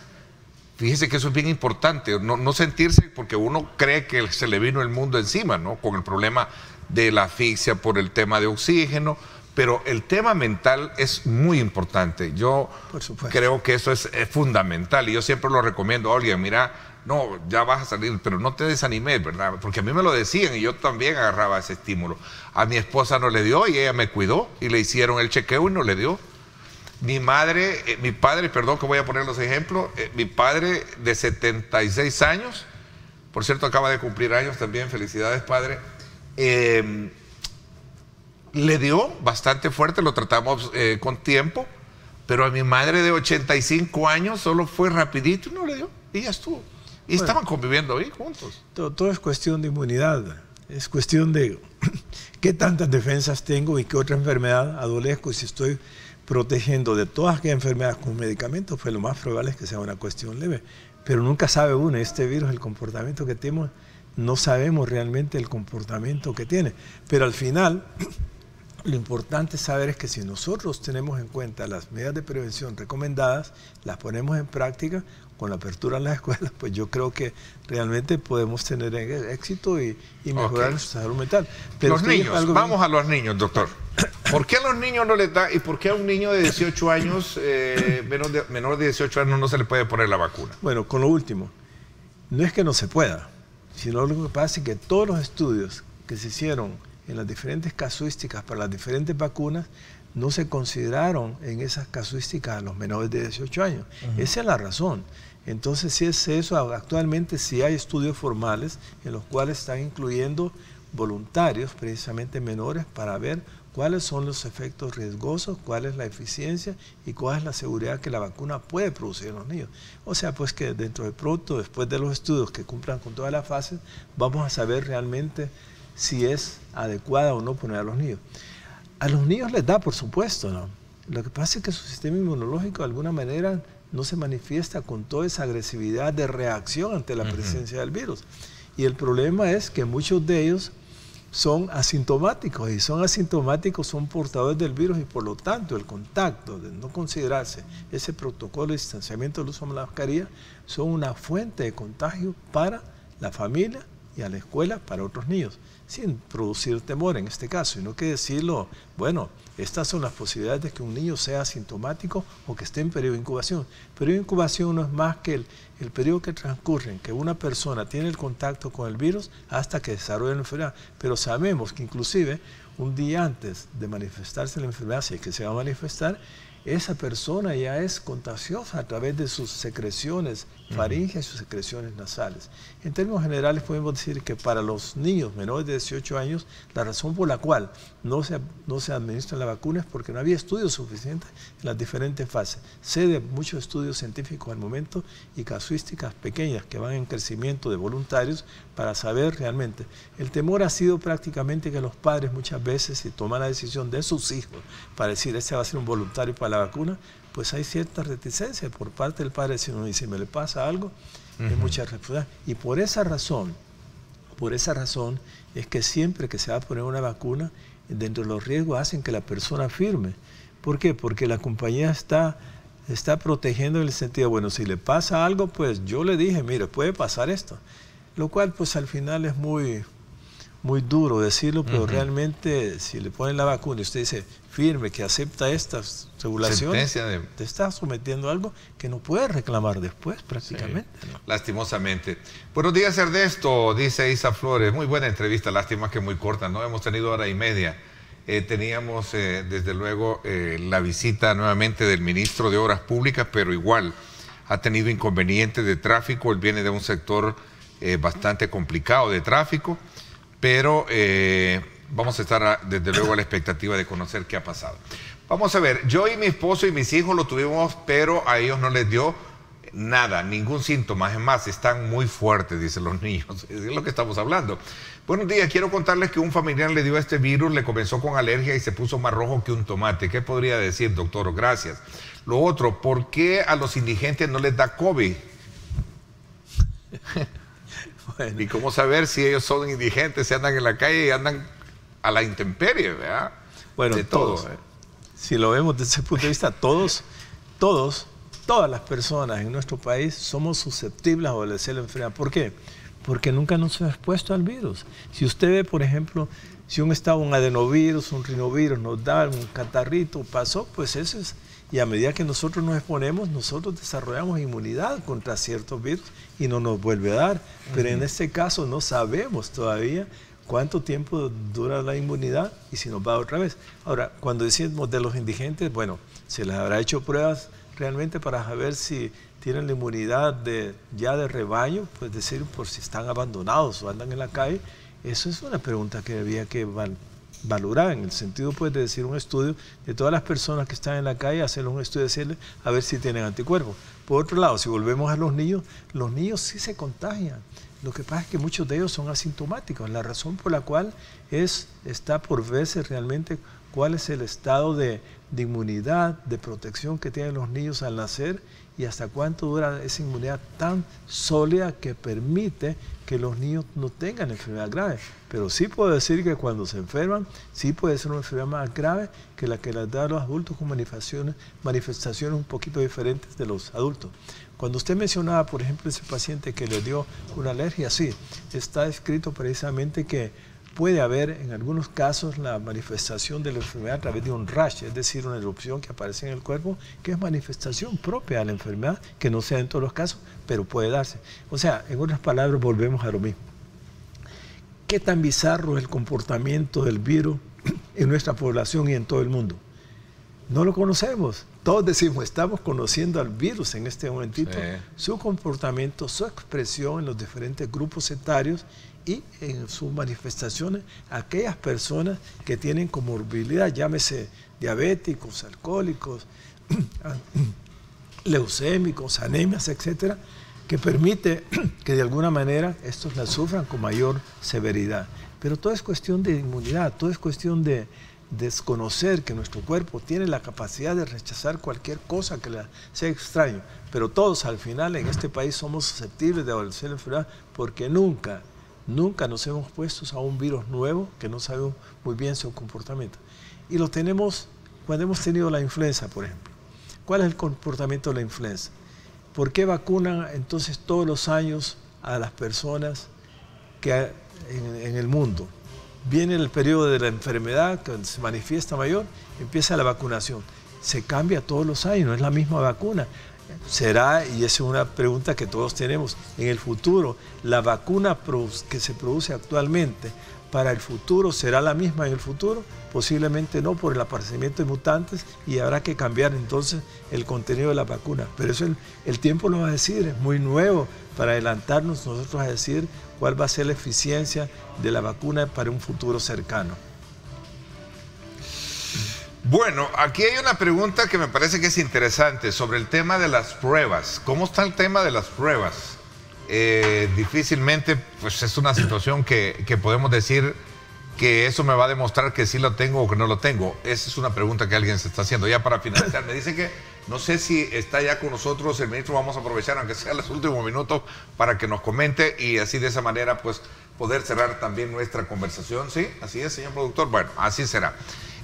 Fíjese que eso es bien importante, no sentirse porque uno cree que se le vino el mundo encima, ¿no? Con el problema de la asfixia por el tema de oxígeno, pero el tema mental es muy importante. Yo creo que eso es fundamental, y yo siempre lo recomiendo. Oye, mira, no, ya vas a salir, pero no te desanimes, ¿verdad? Porque a mí me lo decían y yo también agarraba ese estímulo. A mi esposa no le dio y ella me cuidó y le hicieron el chequeo y no le dio. Mi padre, perdón que voy a poner los ejemplos, mi padre de 76 años, por cierto acaba de cumplir años también, felicidades padre, le dio bastante fuerte, lo tratamos con tiempo, pero a mi madre de 85 años solo fue rapidito y no le dio, y ya estuvo. Y estaban conviviendo ahí juntos. Todo es cuestión de inmunidad, es cuestión de qué tantas defensas tengo y qué otra enfermedad adolezco, y si estoy protegiendo de todas aquellas enfermedades con medicamentos, pues lo más probable es que sea una cuestión leve. Pero nunca sabe uno, este virus, el comportamiento que tenemos, no sabemos realmente el comportamiento que tiene. Pero al final, lo importante saber es que si nosotros tenemos en cuenta las medidas de prevención recomendadas, las ponemos en práctica, con la apertura en las escuelas, pues yo creo que realmente podemos tener éxito y mejorar nuestra salud mental. Pero los niños, vamos a los niños, doctor. ¿Por qué a los niños no les da y por qué a un niño de 18 años, menor de 18 años, no se le puede poner la vacuna? Bueno, con lo último, no es que no se pueda, sino lo que pasa es que todos los estudios que se hicieron en las diferentes casuísticas para las diferentes vacunas no se consideraron en esas casuísticas a los menores de 18 años. Esa es la razón. Entonces, si es eso, actualmente sí hay estudios formales en los cuales están incluyendo voluntarios, precisamente menores, para ver cuáles son los efectos riesgosos, cuál es la eficiencia y cuál es la seguridad que la vacuna puede producir en los niños. O sea, pues que dentro de pronto, después de los estudios que cumplan con todas las fases, vamos a saber realmente si es adecuada o no poner a los niños. A los niños les da, por supuesto, ¿no? Lo que pasa es que su sistema inmunológico de alguna manera no se manifiesta con toda esa agresividad de reacción ante la presencia del virus. Y el problema es que muchos de ellos son asintomáticos, y son asintomáticos, son portadores del virus, y por lo tanto el contacto, de no considerarse ese protocolo de distanciamiento del uso de la mascarilla, son una fuente de contagio para la familia y a la escuela para otros niños, sin producir temor en este caso, y no que decirlo, bueno, estas son las posibilidades de que un niño sea asintomático o que esté en periodo de incubación. El periodo de incubación no es más que el periodo que transcurre en que una persona tiene el contacto con el virus hasta que desarrolla la enfermedad, pero sabemos que inclusive un día antes de manifestarse la enfermedad, si es que se va a manifestar, esa persona ya es contagiosa a través de sus secreciones faríngeas y sus secreciones nasales. En términos generales podemos decir que para los niños menores de 18 años, la razón por la cual no se administra la vacuna es porque no había estudios suficientes en las diferentes fases. Sé de muchos estudios científicos al momento y casuísticas pequeñas que van en crecimiento de voluntarios para saber realmente. El temor ha sido prácticamente que los padres muchas veces, si toman la decisión de sus hijos para decir, este va a ser un voluntario para la vacuna, pues hay cierta reticencia por parte del padre, si uno dice, me le pasa algo, hay mucha responsabilidad. Y por esa razón es que siempre que se va a poner una vacuna, dentro de los riesgos hacen que la persona firme. ¿Por qué? Porque la compañía está está protegiendo en el sentido, bueno, si le pasa algo, pues yo le dije, mire, puede pasar esto. Lo cual, pues al final es muy duro decirlo, pero realmente si le ponen la vacuna y usted dice firme que acepta estas regulaciones, te está sometiendo a algo que no puede reclamar después prácticamente. Sí, ¿no? Lastimosamente. Buenos días, Ernesto, dice Isa Flores. Muy buena entrevista, lástima que muy corta, ¿no? Hemos tenido hora y media. Teníamos desde luego la visita nuevamente del ministro de Obras Públicas, pero igual ha tenido inconvenientes de tráfico. Él viene de un sector bastante complicado de tráfico, pero vamos a estar desde luego a la expectativa de conocer qué ha pasado. Vamos a ver, yo y mi esposo y mis hijos lo tuvimos, pero a ellos no les dio nada, ningún síntoma. Es más, están muy fuertes, dicen los niños. Es lo que estamos hablando. Buenos días, quiero contarles que un familiar le dio este virus, le comenzó con alergia y se puso más rojo que un tomate. ¿Qué podría decir, doctor? Gracias. Lo otro, ¿por qué a los indigentes no les da COVID? Bueno. ¿Y cómo saber si ellos son indigentes, si andan en la calle y andan a la intemperie, ¿verdad? Bueno, de todos. Si lo vemos desde ese punto de vista, todas las personas en nuestro país somos susceptibles a obedecer la enfermedad. ¿Por qué? Porque nunca nos hemos expuesto al virus. Si usted ve, por ejemplo, si un adenovirus, un rinovirus nos da un catarrito, pasó, pues eso es. Y a medida que nosotros nos exponemos, nosotros desarrollamos inmunidad contra ciertos virus y no nos vuelve a dar. Pero en este caso no sabemos todavía cuánto tiempo dura la inmunidad y si nos va otra vez. Ahora, cuando decimos de los indigentes, bueno, se les habrá hecho pruebas realmente para saber si tienen la inmunidad ya de rebaño, pues decir por si están abandonados o andan en la calle. Eso es una pregunta que había que valorar en el sentido pues de decir un estudio de todas las personas que están en la calle, hacer un estudio, decirles a ver si tienen anticuerpos. Por otro lado, si volvemos a los niños sí se contagian. Lo que pasa es que muchos de ellos son asintomáticos. La razón por la cual está por verse realmente cuál es el estado de inmunidad, de protección que tienen los niños al nacer y hasta cuánto dura esa inmunidad tan sólida que permite que los niños no tengan enfermedad grave. Pero sí puedo decir que cuando se enferman, sí puede ser una enfermedad más grave que la que les da a los adultos con manifestaciones un poquito diferentes de los adultos. Cuando usted mencionaba, por ejemplo, ese paciente que le dio una alergia, sí, está escrito precisamente que puede haber en algunos casos la manifestación de la enfermedad a través de un rash, es decir, una erupción que aparece en el cuerpo, que es manifestación propia de la enfermedad, que no sea en todos los casos, pero puede darse. O sea, en otras palabras, volvemos a lo mismo. ¿Qué tan bizarro es el comportamiento del virus en nuestra población y en todo el mundo? No lo conocemos. Todos decimos, estamos conociendo al virus en este momentito, sí. Su comportamiento, su expresión en los diferentes grupos etarios y en sus manifestaciones, aquellas personas que tienen comorbilidad, llámese diabéticos, alcohólicos, leucémicos, anemias, etcétera, que permite que de alguna manera estos la sufran con mayor severidad. Pero todo es cuestión de inmunidad, todo es cuestión de desconocer que nuestro cuerpo tiene la capacidad de rechazar cualquier cosa que le sea extraño. Pero todos al final en este país somos susceptibles de obedecer la enfermedad porque nunca nos hemos puesto a un virus nuevo que no sabemos muy bien su comportamiento. Y lo tenemos cuando hemos tenido la influenza, por ejemplo. ¿Cuál es el comportamiento de la influenza? ¿Por qué vacunan entonces todos los años a las personas que en el mundo? Viene el periodo de la enfermedad, que se manifiesta mayor, empieza la vacunación. Se cambia todos los años, no es la misma vacuna. ¿Será, y esa es una pregunta que todos tenemos, en el futuro, la vacuna que se produce actualmente para el futuro, será la misma en el futuro? Posiblemente no, por el aparecimiento de mutantes y habrá que cambiar entonces el contenido de la vacuna. Pero eso el tiempo lo va a decir, es muy nuevo para adelantarnos nosotros a decir cuál va a ser la eficiencia de la vacuna para un futuro cercano. Bueno, aquí hay una pregunta que me parece que es interesante sobre el tema de las pruebas. ¿Cómo está el tema de las pruebas? Difícilmente, pues es una situación que podemos decir que eso me va a demostrar que sí lo tengo o que no lo tengo. Esa es una pregunta que alguien se está haciendo. Ya para finalizar, me dice que no sé si está ya con nosotros el ministro. Vamos a aprovechar, aunque sea los últimos minutos, para que nos comente y así de esa manera pues poder cerrar también nuestra conversación. ¿Sí? Así es, señor productor. Bueno, así será.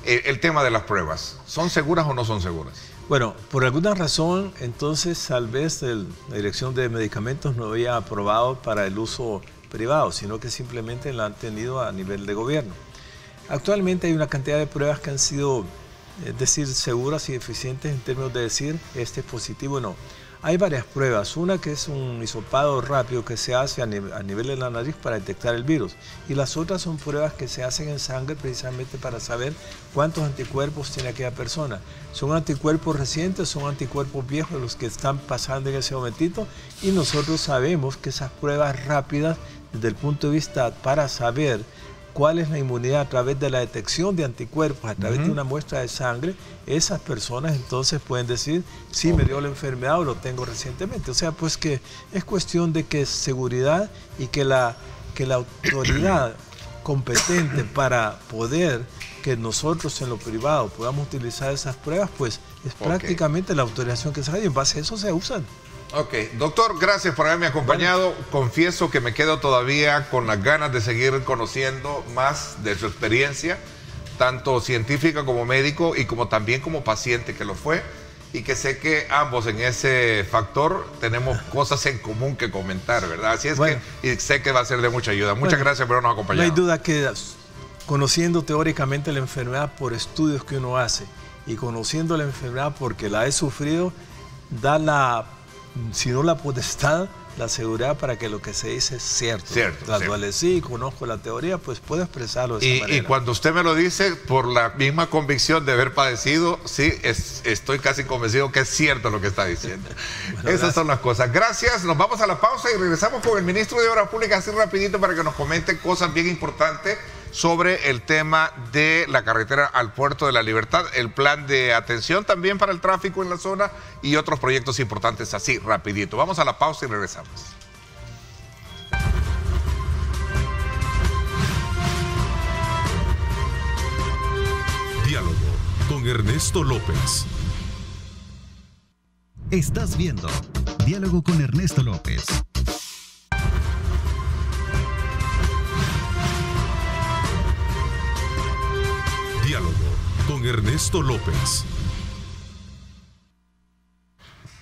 El tema de las pruebas, ¿son seguras o no son seguras? Bueno, por alguna razón, entonces, tal vez la Dirección de Medicamentos no había aprobado para el uso privado, sino que simplemente la han tenido a nivel de gobierno. Actualmente hay una cantidad de pruebas que han sido, es decir, seguras y eficientes en términos de decir este es positivo o no. Hay varias pruebas, una que es un hisopado rápido que se hace a nivel de la nariz para detectar el virus, y las otras son pruebas que se hacen en sangre precisamente para saber cuántos anticuerpos tiene aquella persona. Son anticuerpos recientes, son anticuerpos viejos los que están pasando en ese momentito, y nosotros sabemos que esas pruebas rápidas desde el punto de vista para saber cuál es la inmunidad a través de la detección de anticuerpos, a través de una muestra de sangre, esas personas entonces pueden decir, sí, me dio la enfermedad o lo tengo recientemente. O sea, pues que es cuestión de que seguridad y que la autoridad competente para poder que nosotros en lo privado podamos utilizar esas pruebas, pues es prácticamente la autorización que se da y en base a eso se usan. Ok, doctor, gracias por haberme acompañado. Bueno, confieso que me quedo todavía con las ganas de seguir conociendo más de su experiencia, tanto científica como médico y como también como paciente que lo fue, y que sé que ambos en ese factor tenemos cosas en común que comentar, ¿verdad? Así es que y sé que va a ser de mucha ayuda. Muchas gracias por habernos acompañado. No hay duda que conociendo teóricamente la enfermedad por estudios que uno hace y conociendo la enfermedad porque la he sufrido, da la, si no la potestad, la seguridad para que lo que se dice es cierto. Adolecí, conozco la teoría, pues puedo expresarlo de esa manera. Y cuando usted me lo dice, por la misma convicción de haber padecido, sí, estoy casi convencido que es cierto lo que está diciendo. Bueno, esas son las cosas. Gracias, nos vamos a la pausa y regresamos con el ministro de Obras Públicas así rapidito para que nos comente cosas bien importantes sobre el tema de la carretera al Puerto de la Libertad, el plan de atención también para el tráfico en la zona y otros proyectos importantes así rapidito. Vamos a la pausa y regresamos. Diálogo con Ernesto López. Estás viendo Diálogo con Ernesto López. Diálogo con Ernesto López.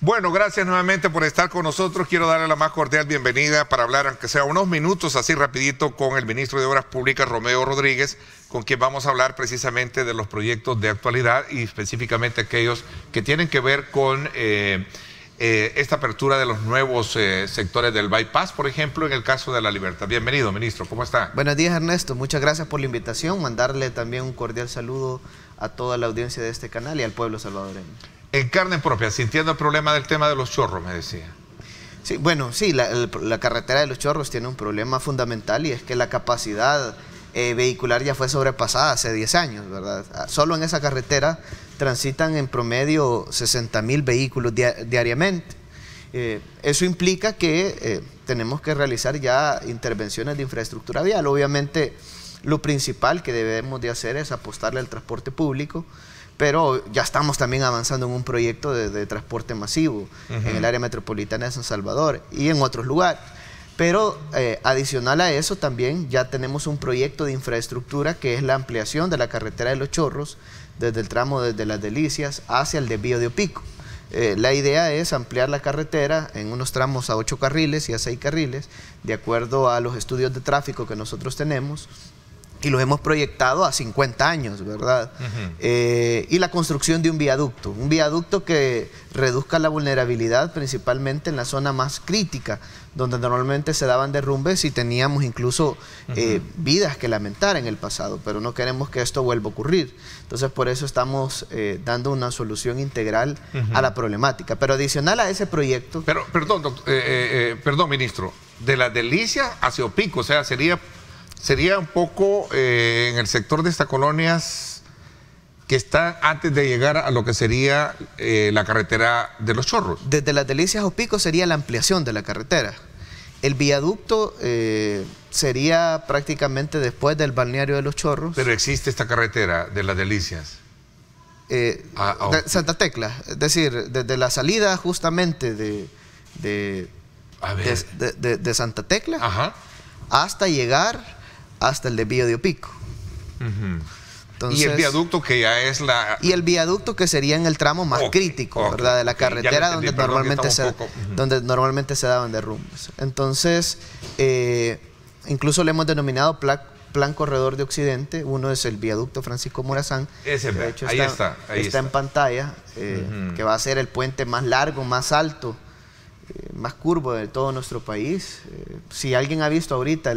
Bueno, gracias nuevamente por estar con nosotros. Quiero darle la más cordial bienvenida para hablar, aunque sea unos minutos, así rapidito, con el ministro de Obras Públicas, Romeo Rodríguez, con quien vamos a hablar precisamente de los proyectos de actualidad y específicamente aquellos que tienen que ver con esta apertura de los nuevos sectores del bypass, por ejemplo, en el caso de La Libertad. Bienvenido, ministro, ¿cómo está? Buenos días, Ernesto, muchas gracias por la invitación, mandarle también un cordial saludo a toda la audiencia de este canal y al pueblo salvadoreño. En carne propia, sintiendo el problema del tema de los chorros, me decía. Sí, bueno, sí, la carretera de los Chorros tiene un problema fundamental y es que la capacidad vehicular ya fue sobrepasada hace 10 años, ¿verdad? Solo en esa carretera transitan en promedio 60,000 vehículos diariamente. Eso implica que tenemos que realizar ya intervenciones de infraestructura vial. Obviamente, lo principal que debemos de hacer es apostarle al transporte público, pero ya estamos también avanzando en un proyecto de transporte masivo en el área metropolitana de San Salvador y en otros lugares. Pero adicional a eso también ya tenemos un proyecto de infraestructura que es la ampliación de la carretera de los Chorros desde el tramo desde Las Delicias hacia el desvío de Opico. La idea es ampliar la carretera en unos tramos a 8 carriles y a 6 carriles de acuerdo a los estudios de tráfico que nosotros tenemos. Y los hemos proyectado a 50 años, ¿verdad? Y la construcción de un viaducto que reduzca la vulnerabilidad principalmente en la zona más crítica, donde normalmente se daban derrumbes y teníamos incluso vidas que lamentar en el pasado, pero no queremos que esto vuelva a ocurrir. Entonces por eso estamos dando una solución integral a la problemática. Pero adicional a ese proyecto... Pero, perdón, ministro, de Las Delicias hacia Opico, o sea, sería un poco en el sector de estas colonias que está antes de llegar a lo que sería la carretera de los Chorros. Desde Las Delicias a Opico sería la ampliación de la carretera. El viaducto sería prácticamente después del balneario de los Chorros. Pero existe esta carretera de Las Delicias. De Santa Tecla, es decir, desde la salida justamente de Santa Tecla hasta llegar hasta el desvío de Opico. Entonces, y el viaducto que ya es la... Y el viaducto que sería en el tramo más crítico, ¿verdad? De la carretera donde normalmente se daban derrumbes. Entonces, incluso le hemos denominado Plan Corredor de Occidente. Uno es el viaducto Francisco Morazán. De hecho, ahí está en pantalla, que va a ser el puente más largo, más alto, más curvo de todo nuestro país. Si alguien ha visto ahorita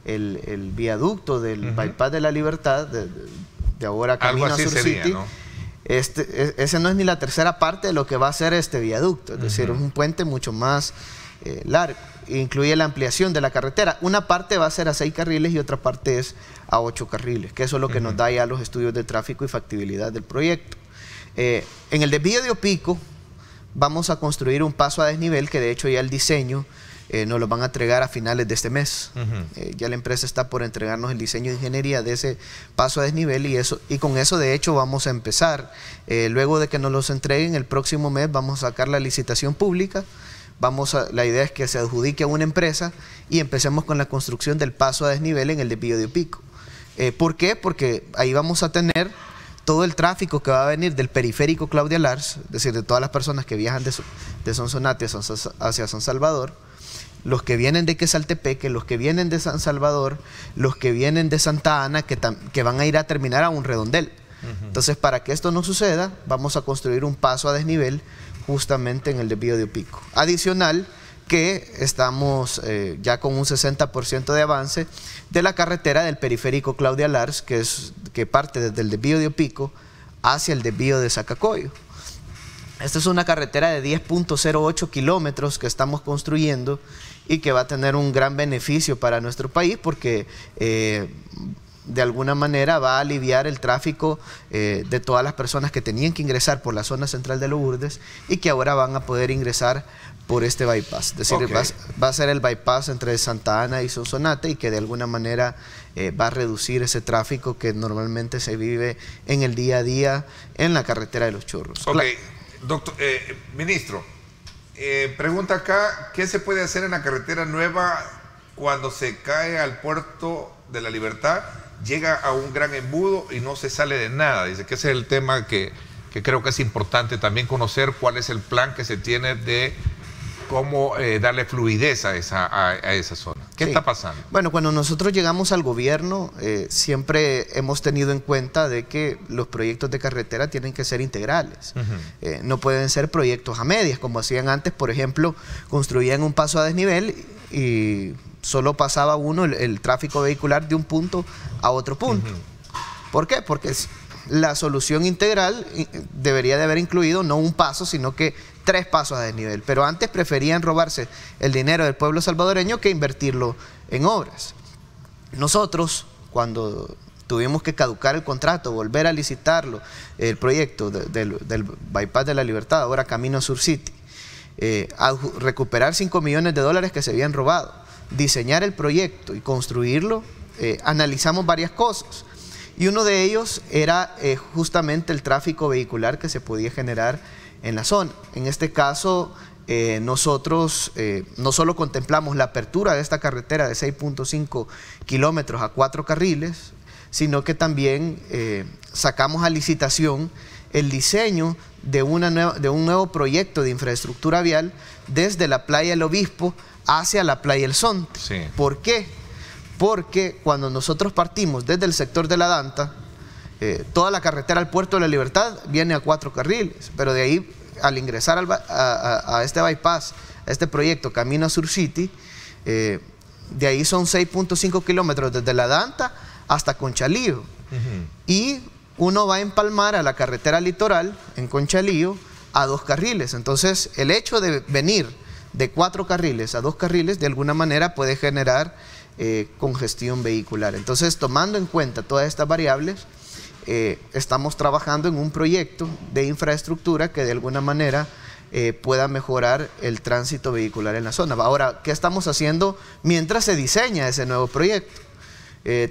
el viaducto del Bypass de la Libertad, de ahora camino a Sur City, ¿no? Ese no es ni la tercera parte de lo que va a ser este viaducto, es decir, es un puente mucho más largo. Incluye la ampliación de la carretera. Una parte va a ser a 6 carriles y otra parte es a 8 carriles, que eso es lo que nos da ya los estudios de tráfico y factibilidad del proyecto. En el desvío de Opico vamos a construir un paso a desnivel, que de hecho ya el diseño nos lo van a entregar a finales de este mes. Ya la empresa está por entregarnos el diseño de ingeniería de ese paso a desnivel y con eso de hecho vamos a empezar. Luego de que nos los entreguen el próximo mes vamos a sacar la licitación pública. La idea es que se adjudique a una empresa y empecemos con la construcción del paso a desnivel en el desvío de Opico. ¿Por qué? Porque ahí vamos a tener todo el tráfico que va a venir del periférico Claudia Lars, es decir, de todas las personas que viajan de Sonsonate hacia San Salvador, los que vienen de Quesaltepeque, los que vienen de San Salvador, los que vienen de Santa Ana, que van a ir a terminar a un redondel. Entonces, para que esto no suceda, vamos a construir un paso a desnivel justamente en el desvío de Opico. Adicional, que estamos ya con un 60% de avance de la carretera del periférico Claudia Lars, que parte desde el desvío de Opico hacia el desvío de Zacacoyo. Esta es una carretera de 10.08 kilómetros que estamos construyendo y que va a tener un gran beneficio para nuestro país porque de alguna manera va a aliviar el tráfico de todas las personas que tenían que ingresar por la zona central de Lourdes y que ahora van a poder ingresar por este bypass. Es decir, va a ser el bypass entre Santa Ana y Sonsonate y que de alguna manera va a reducir ese tráfico que normalmente se vive en el día a día en la carretera de Los Chorros. Doctor, ministro, pregunta acá, ¿qué se puede hacer en la carretera nueva cuando se cae al puerto de la Libertad, llega a un gran embudo y no se sale de nada? Dice que ese es el tema que creo que es importante también conocer, cuál es el plan que se tiene de cómo darle fluidez a esa zona. ¿Qué está pasando? Bueno, cuando nosotros llegamos al gobierno, siempre hemos tenido en cuenta de que los proyectos de carretera tienen que ser integrales. No pueden ser proyectos a medias, como hacían antes. Por ejemplo, construían un paso a desnivel y solo pasaba el tráfico vehicular de un punto a otro punto. ¿Por qué? Porque la solución integral debería de haber incluido no un paso, sino que 3 pasos a desnivel. Pero antes preferían robarse el dinero del pueblo salvadoreño que invertirlo en obras. Nosotros, cuando tuvimos que caducar el contrato, volver a licitarlo, el proyecto del Bypass de la Libertad, ahora camino a Sur City, a recuperar $5 millones que se habían robado, diseñar el proyecto y construirlo, analizamos varias cosas. Y uno de ellos era justamente el tráfico vehicular que se podía generar en la zona. En este caso, nosotros no solo contemplamos la apertura de esta carretera de 6.5 kilómetros a 4 carriles, sino que también sacamos a licitación el diseño de un nuevo proyecto de infraestructura vial desde la playa El Obispo hacia la playa El Sonte. Sí. ¿Por qué? Porque cuando nosotros partimos desde el sector de la Danta, toda la carretera al puerto de la Libertad viene a 4 carriles, pero de ahí al ingresar a este bypass, a este proyecto Camino a Sur City, de ahí son 6.5 kilómetros desde la Danta hasta Conchalío. Y uno va a empalmar a la carretera litoral en Conchalío a 2 carriles. Entonces el hecho de venir de 4 carriles a 2 carriles de alguna manera puede generar congestión vehicular. Entonces, tomando en cuenta todas estas variables, estamos trabajando en un proyecto de infraestructura que de alguna manera pueda mejorar el tránsito vehicular en la zona. Ahora, ¿qué estamos haciendo mientras se diseña ese nuevo proyecto?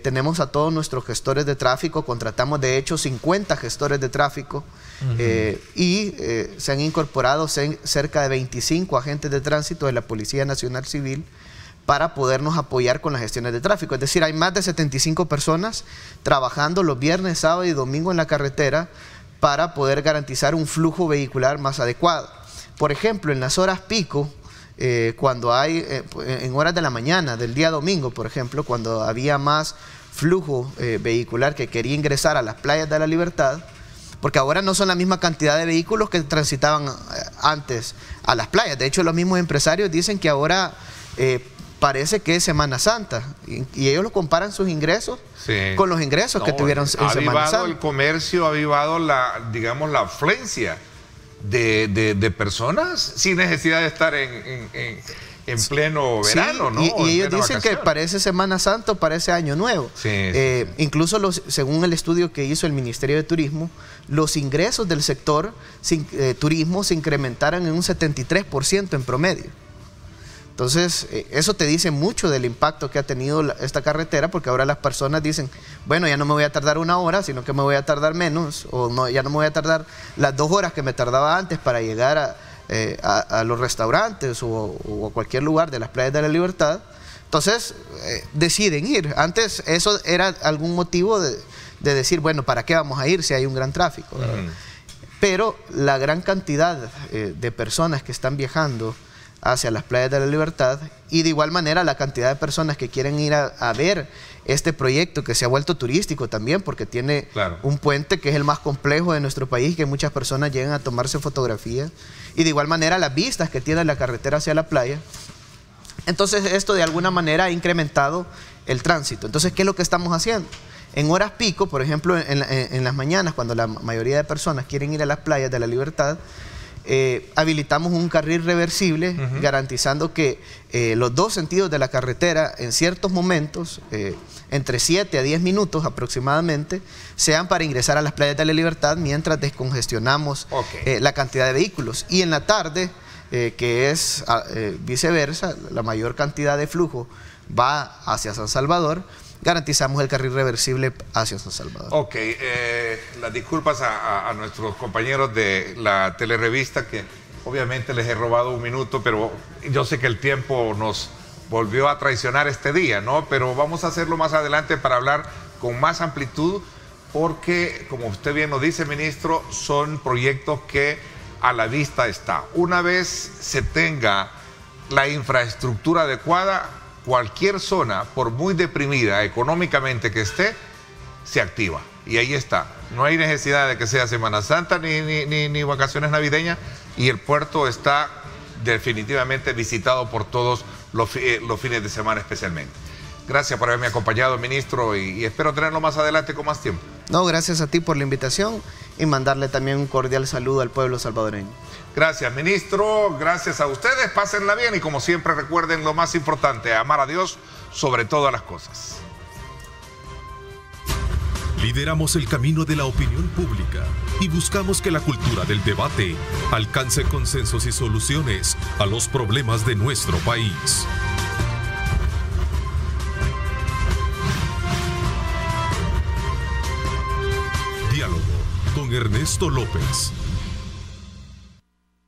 Tenemos a todos nuestros gestores de tráfico, contratamos de hecho 50 gestores de tráfico y se han incorporado cerca de 25 agentes de tránsito de la Policía Nacional Civil para podernos apoyar con las gestiones de tráfico. Es decir, hay más de 75 personas trabajando los viernes, sábado y domingo en la carretera para poder garantizar un flujo vehicular más adecuado. Por ejemplo, en las horas pico, cuando hay, en horas de la mañana del día domingo, por ejemplo, cuando había más flujo vehicular que quería ingresar a las playas de la Libertad, porque ahora no son la misma cantidad de vehículos que transitaban antes a las playas. De hecho, los mismos empresarios dicen que ahora parece que es Semana Santa y ellos lo comparan sus ingresos con los ingresos que tuvieron en Semana Santa. Ha avivado el comercio, ha avivado digamos, la afluencia de personas sin necesidad de estar en pleno verano, ¿no? Y ellos dicen que parece Semana Santa o parece Año Nuevo. Incluso según el estudio que hizo el Ministerio de Turismo, los ingresos del sector turismo se incrementaron en un 73% en promedio. Entonces, eso te dice mucho del impacto que ha tenido esta carretera, porque ahora las personas dicen, bueno, ya no me voy a tardar 1 hora, sino que me voy a tardar menos, o no, ya no me voy a tardar las 2 horas que me tardaba antes para llegar a los restaurantes o a cualquier lugar de las playas de la Libertad. Entonces, deciden ir. Antes eso era algún motivo de decir, bueno, ¿para qué vamos a ir si hay un gran tráfico? Pero la gran cantidad de personas que están viajando hacia las playas de la Libertad, y de igual manera la cantidad de personas que quieren ir a ver este proyecto que se ha vuelto turístico también, porque tiene un puente que es el más complejo de nuestro país, que muchas personas llegan a tomarse fotografías, y de igual manera las vistas que tiene la carretera hacia la playa. Entonces esto de alguna manera ha incrementado el tránsito. Entonces, ¿qué es lo que estamos haciendo? En horas pico, por ejemplo, en las mañanas, cuando la mayoría de personas quieren ir a las playas de la Libertad, habilitamos un carril reversible, garantizando que los 2 sentidos de la carretera en ciertos momentos, entre 7 a 10 minutos aproximadamente, sean para ingresar a las playas de la Libertad mientras descongestionamos la cantidad de vehículos. Y en la tarde, que es viceversa, la mayor cantidad de flujo va hacia San Salvador, garantizamos el carril reversible hacia San Salvador. Las disculpas a nuestros compañeros de la telerevista, que obviamente les he robado 1 minuto, pero yo sé que el tiempo nos volvió a traicionar este día, ¿no? Pero vamos a hacerlo más adelante para hablar con más amplitud, porque, como usted bien nos dice, ministro, son proyectos que a la vista está. Una vez se tenga la infraestructura adecuada, cualquier zona, por muy deprimida económicamente que esté, se activa. Y ahí está. No hay necesidad de que sea Semana Santa ni vacaciones navideñas, y el puerto está definitivamente visitado por todos los fines de semana especialmente. Gracias por haberme acompañado, ministro, y espero tenerlo más adelante con más tiempo. No, gracias a ti por la invitación y mandarle también un cordial saludo al pueblo salvadoreño. Gracias, ministro. Gracias a ustedes. Pásenla bien y, como siempre, recuerden lo más importante: amar a Dios sobre todas las cosas. Lideramos el camino de la opinión pública y buscamos que la cultura del debate alcance consensos y soluciones a los problemas de nuestro país. Diálogo con Ernesto López.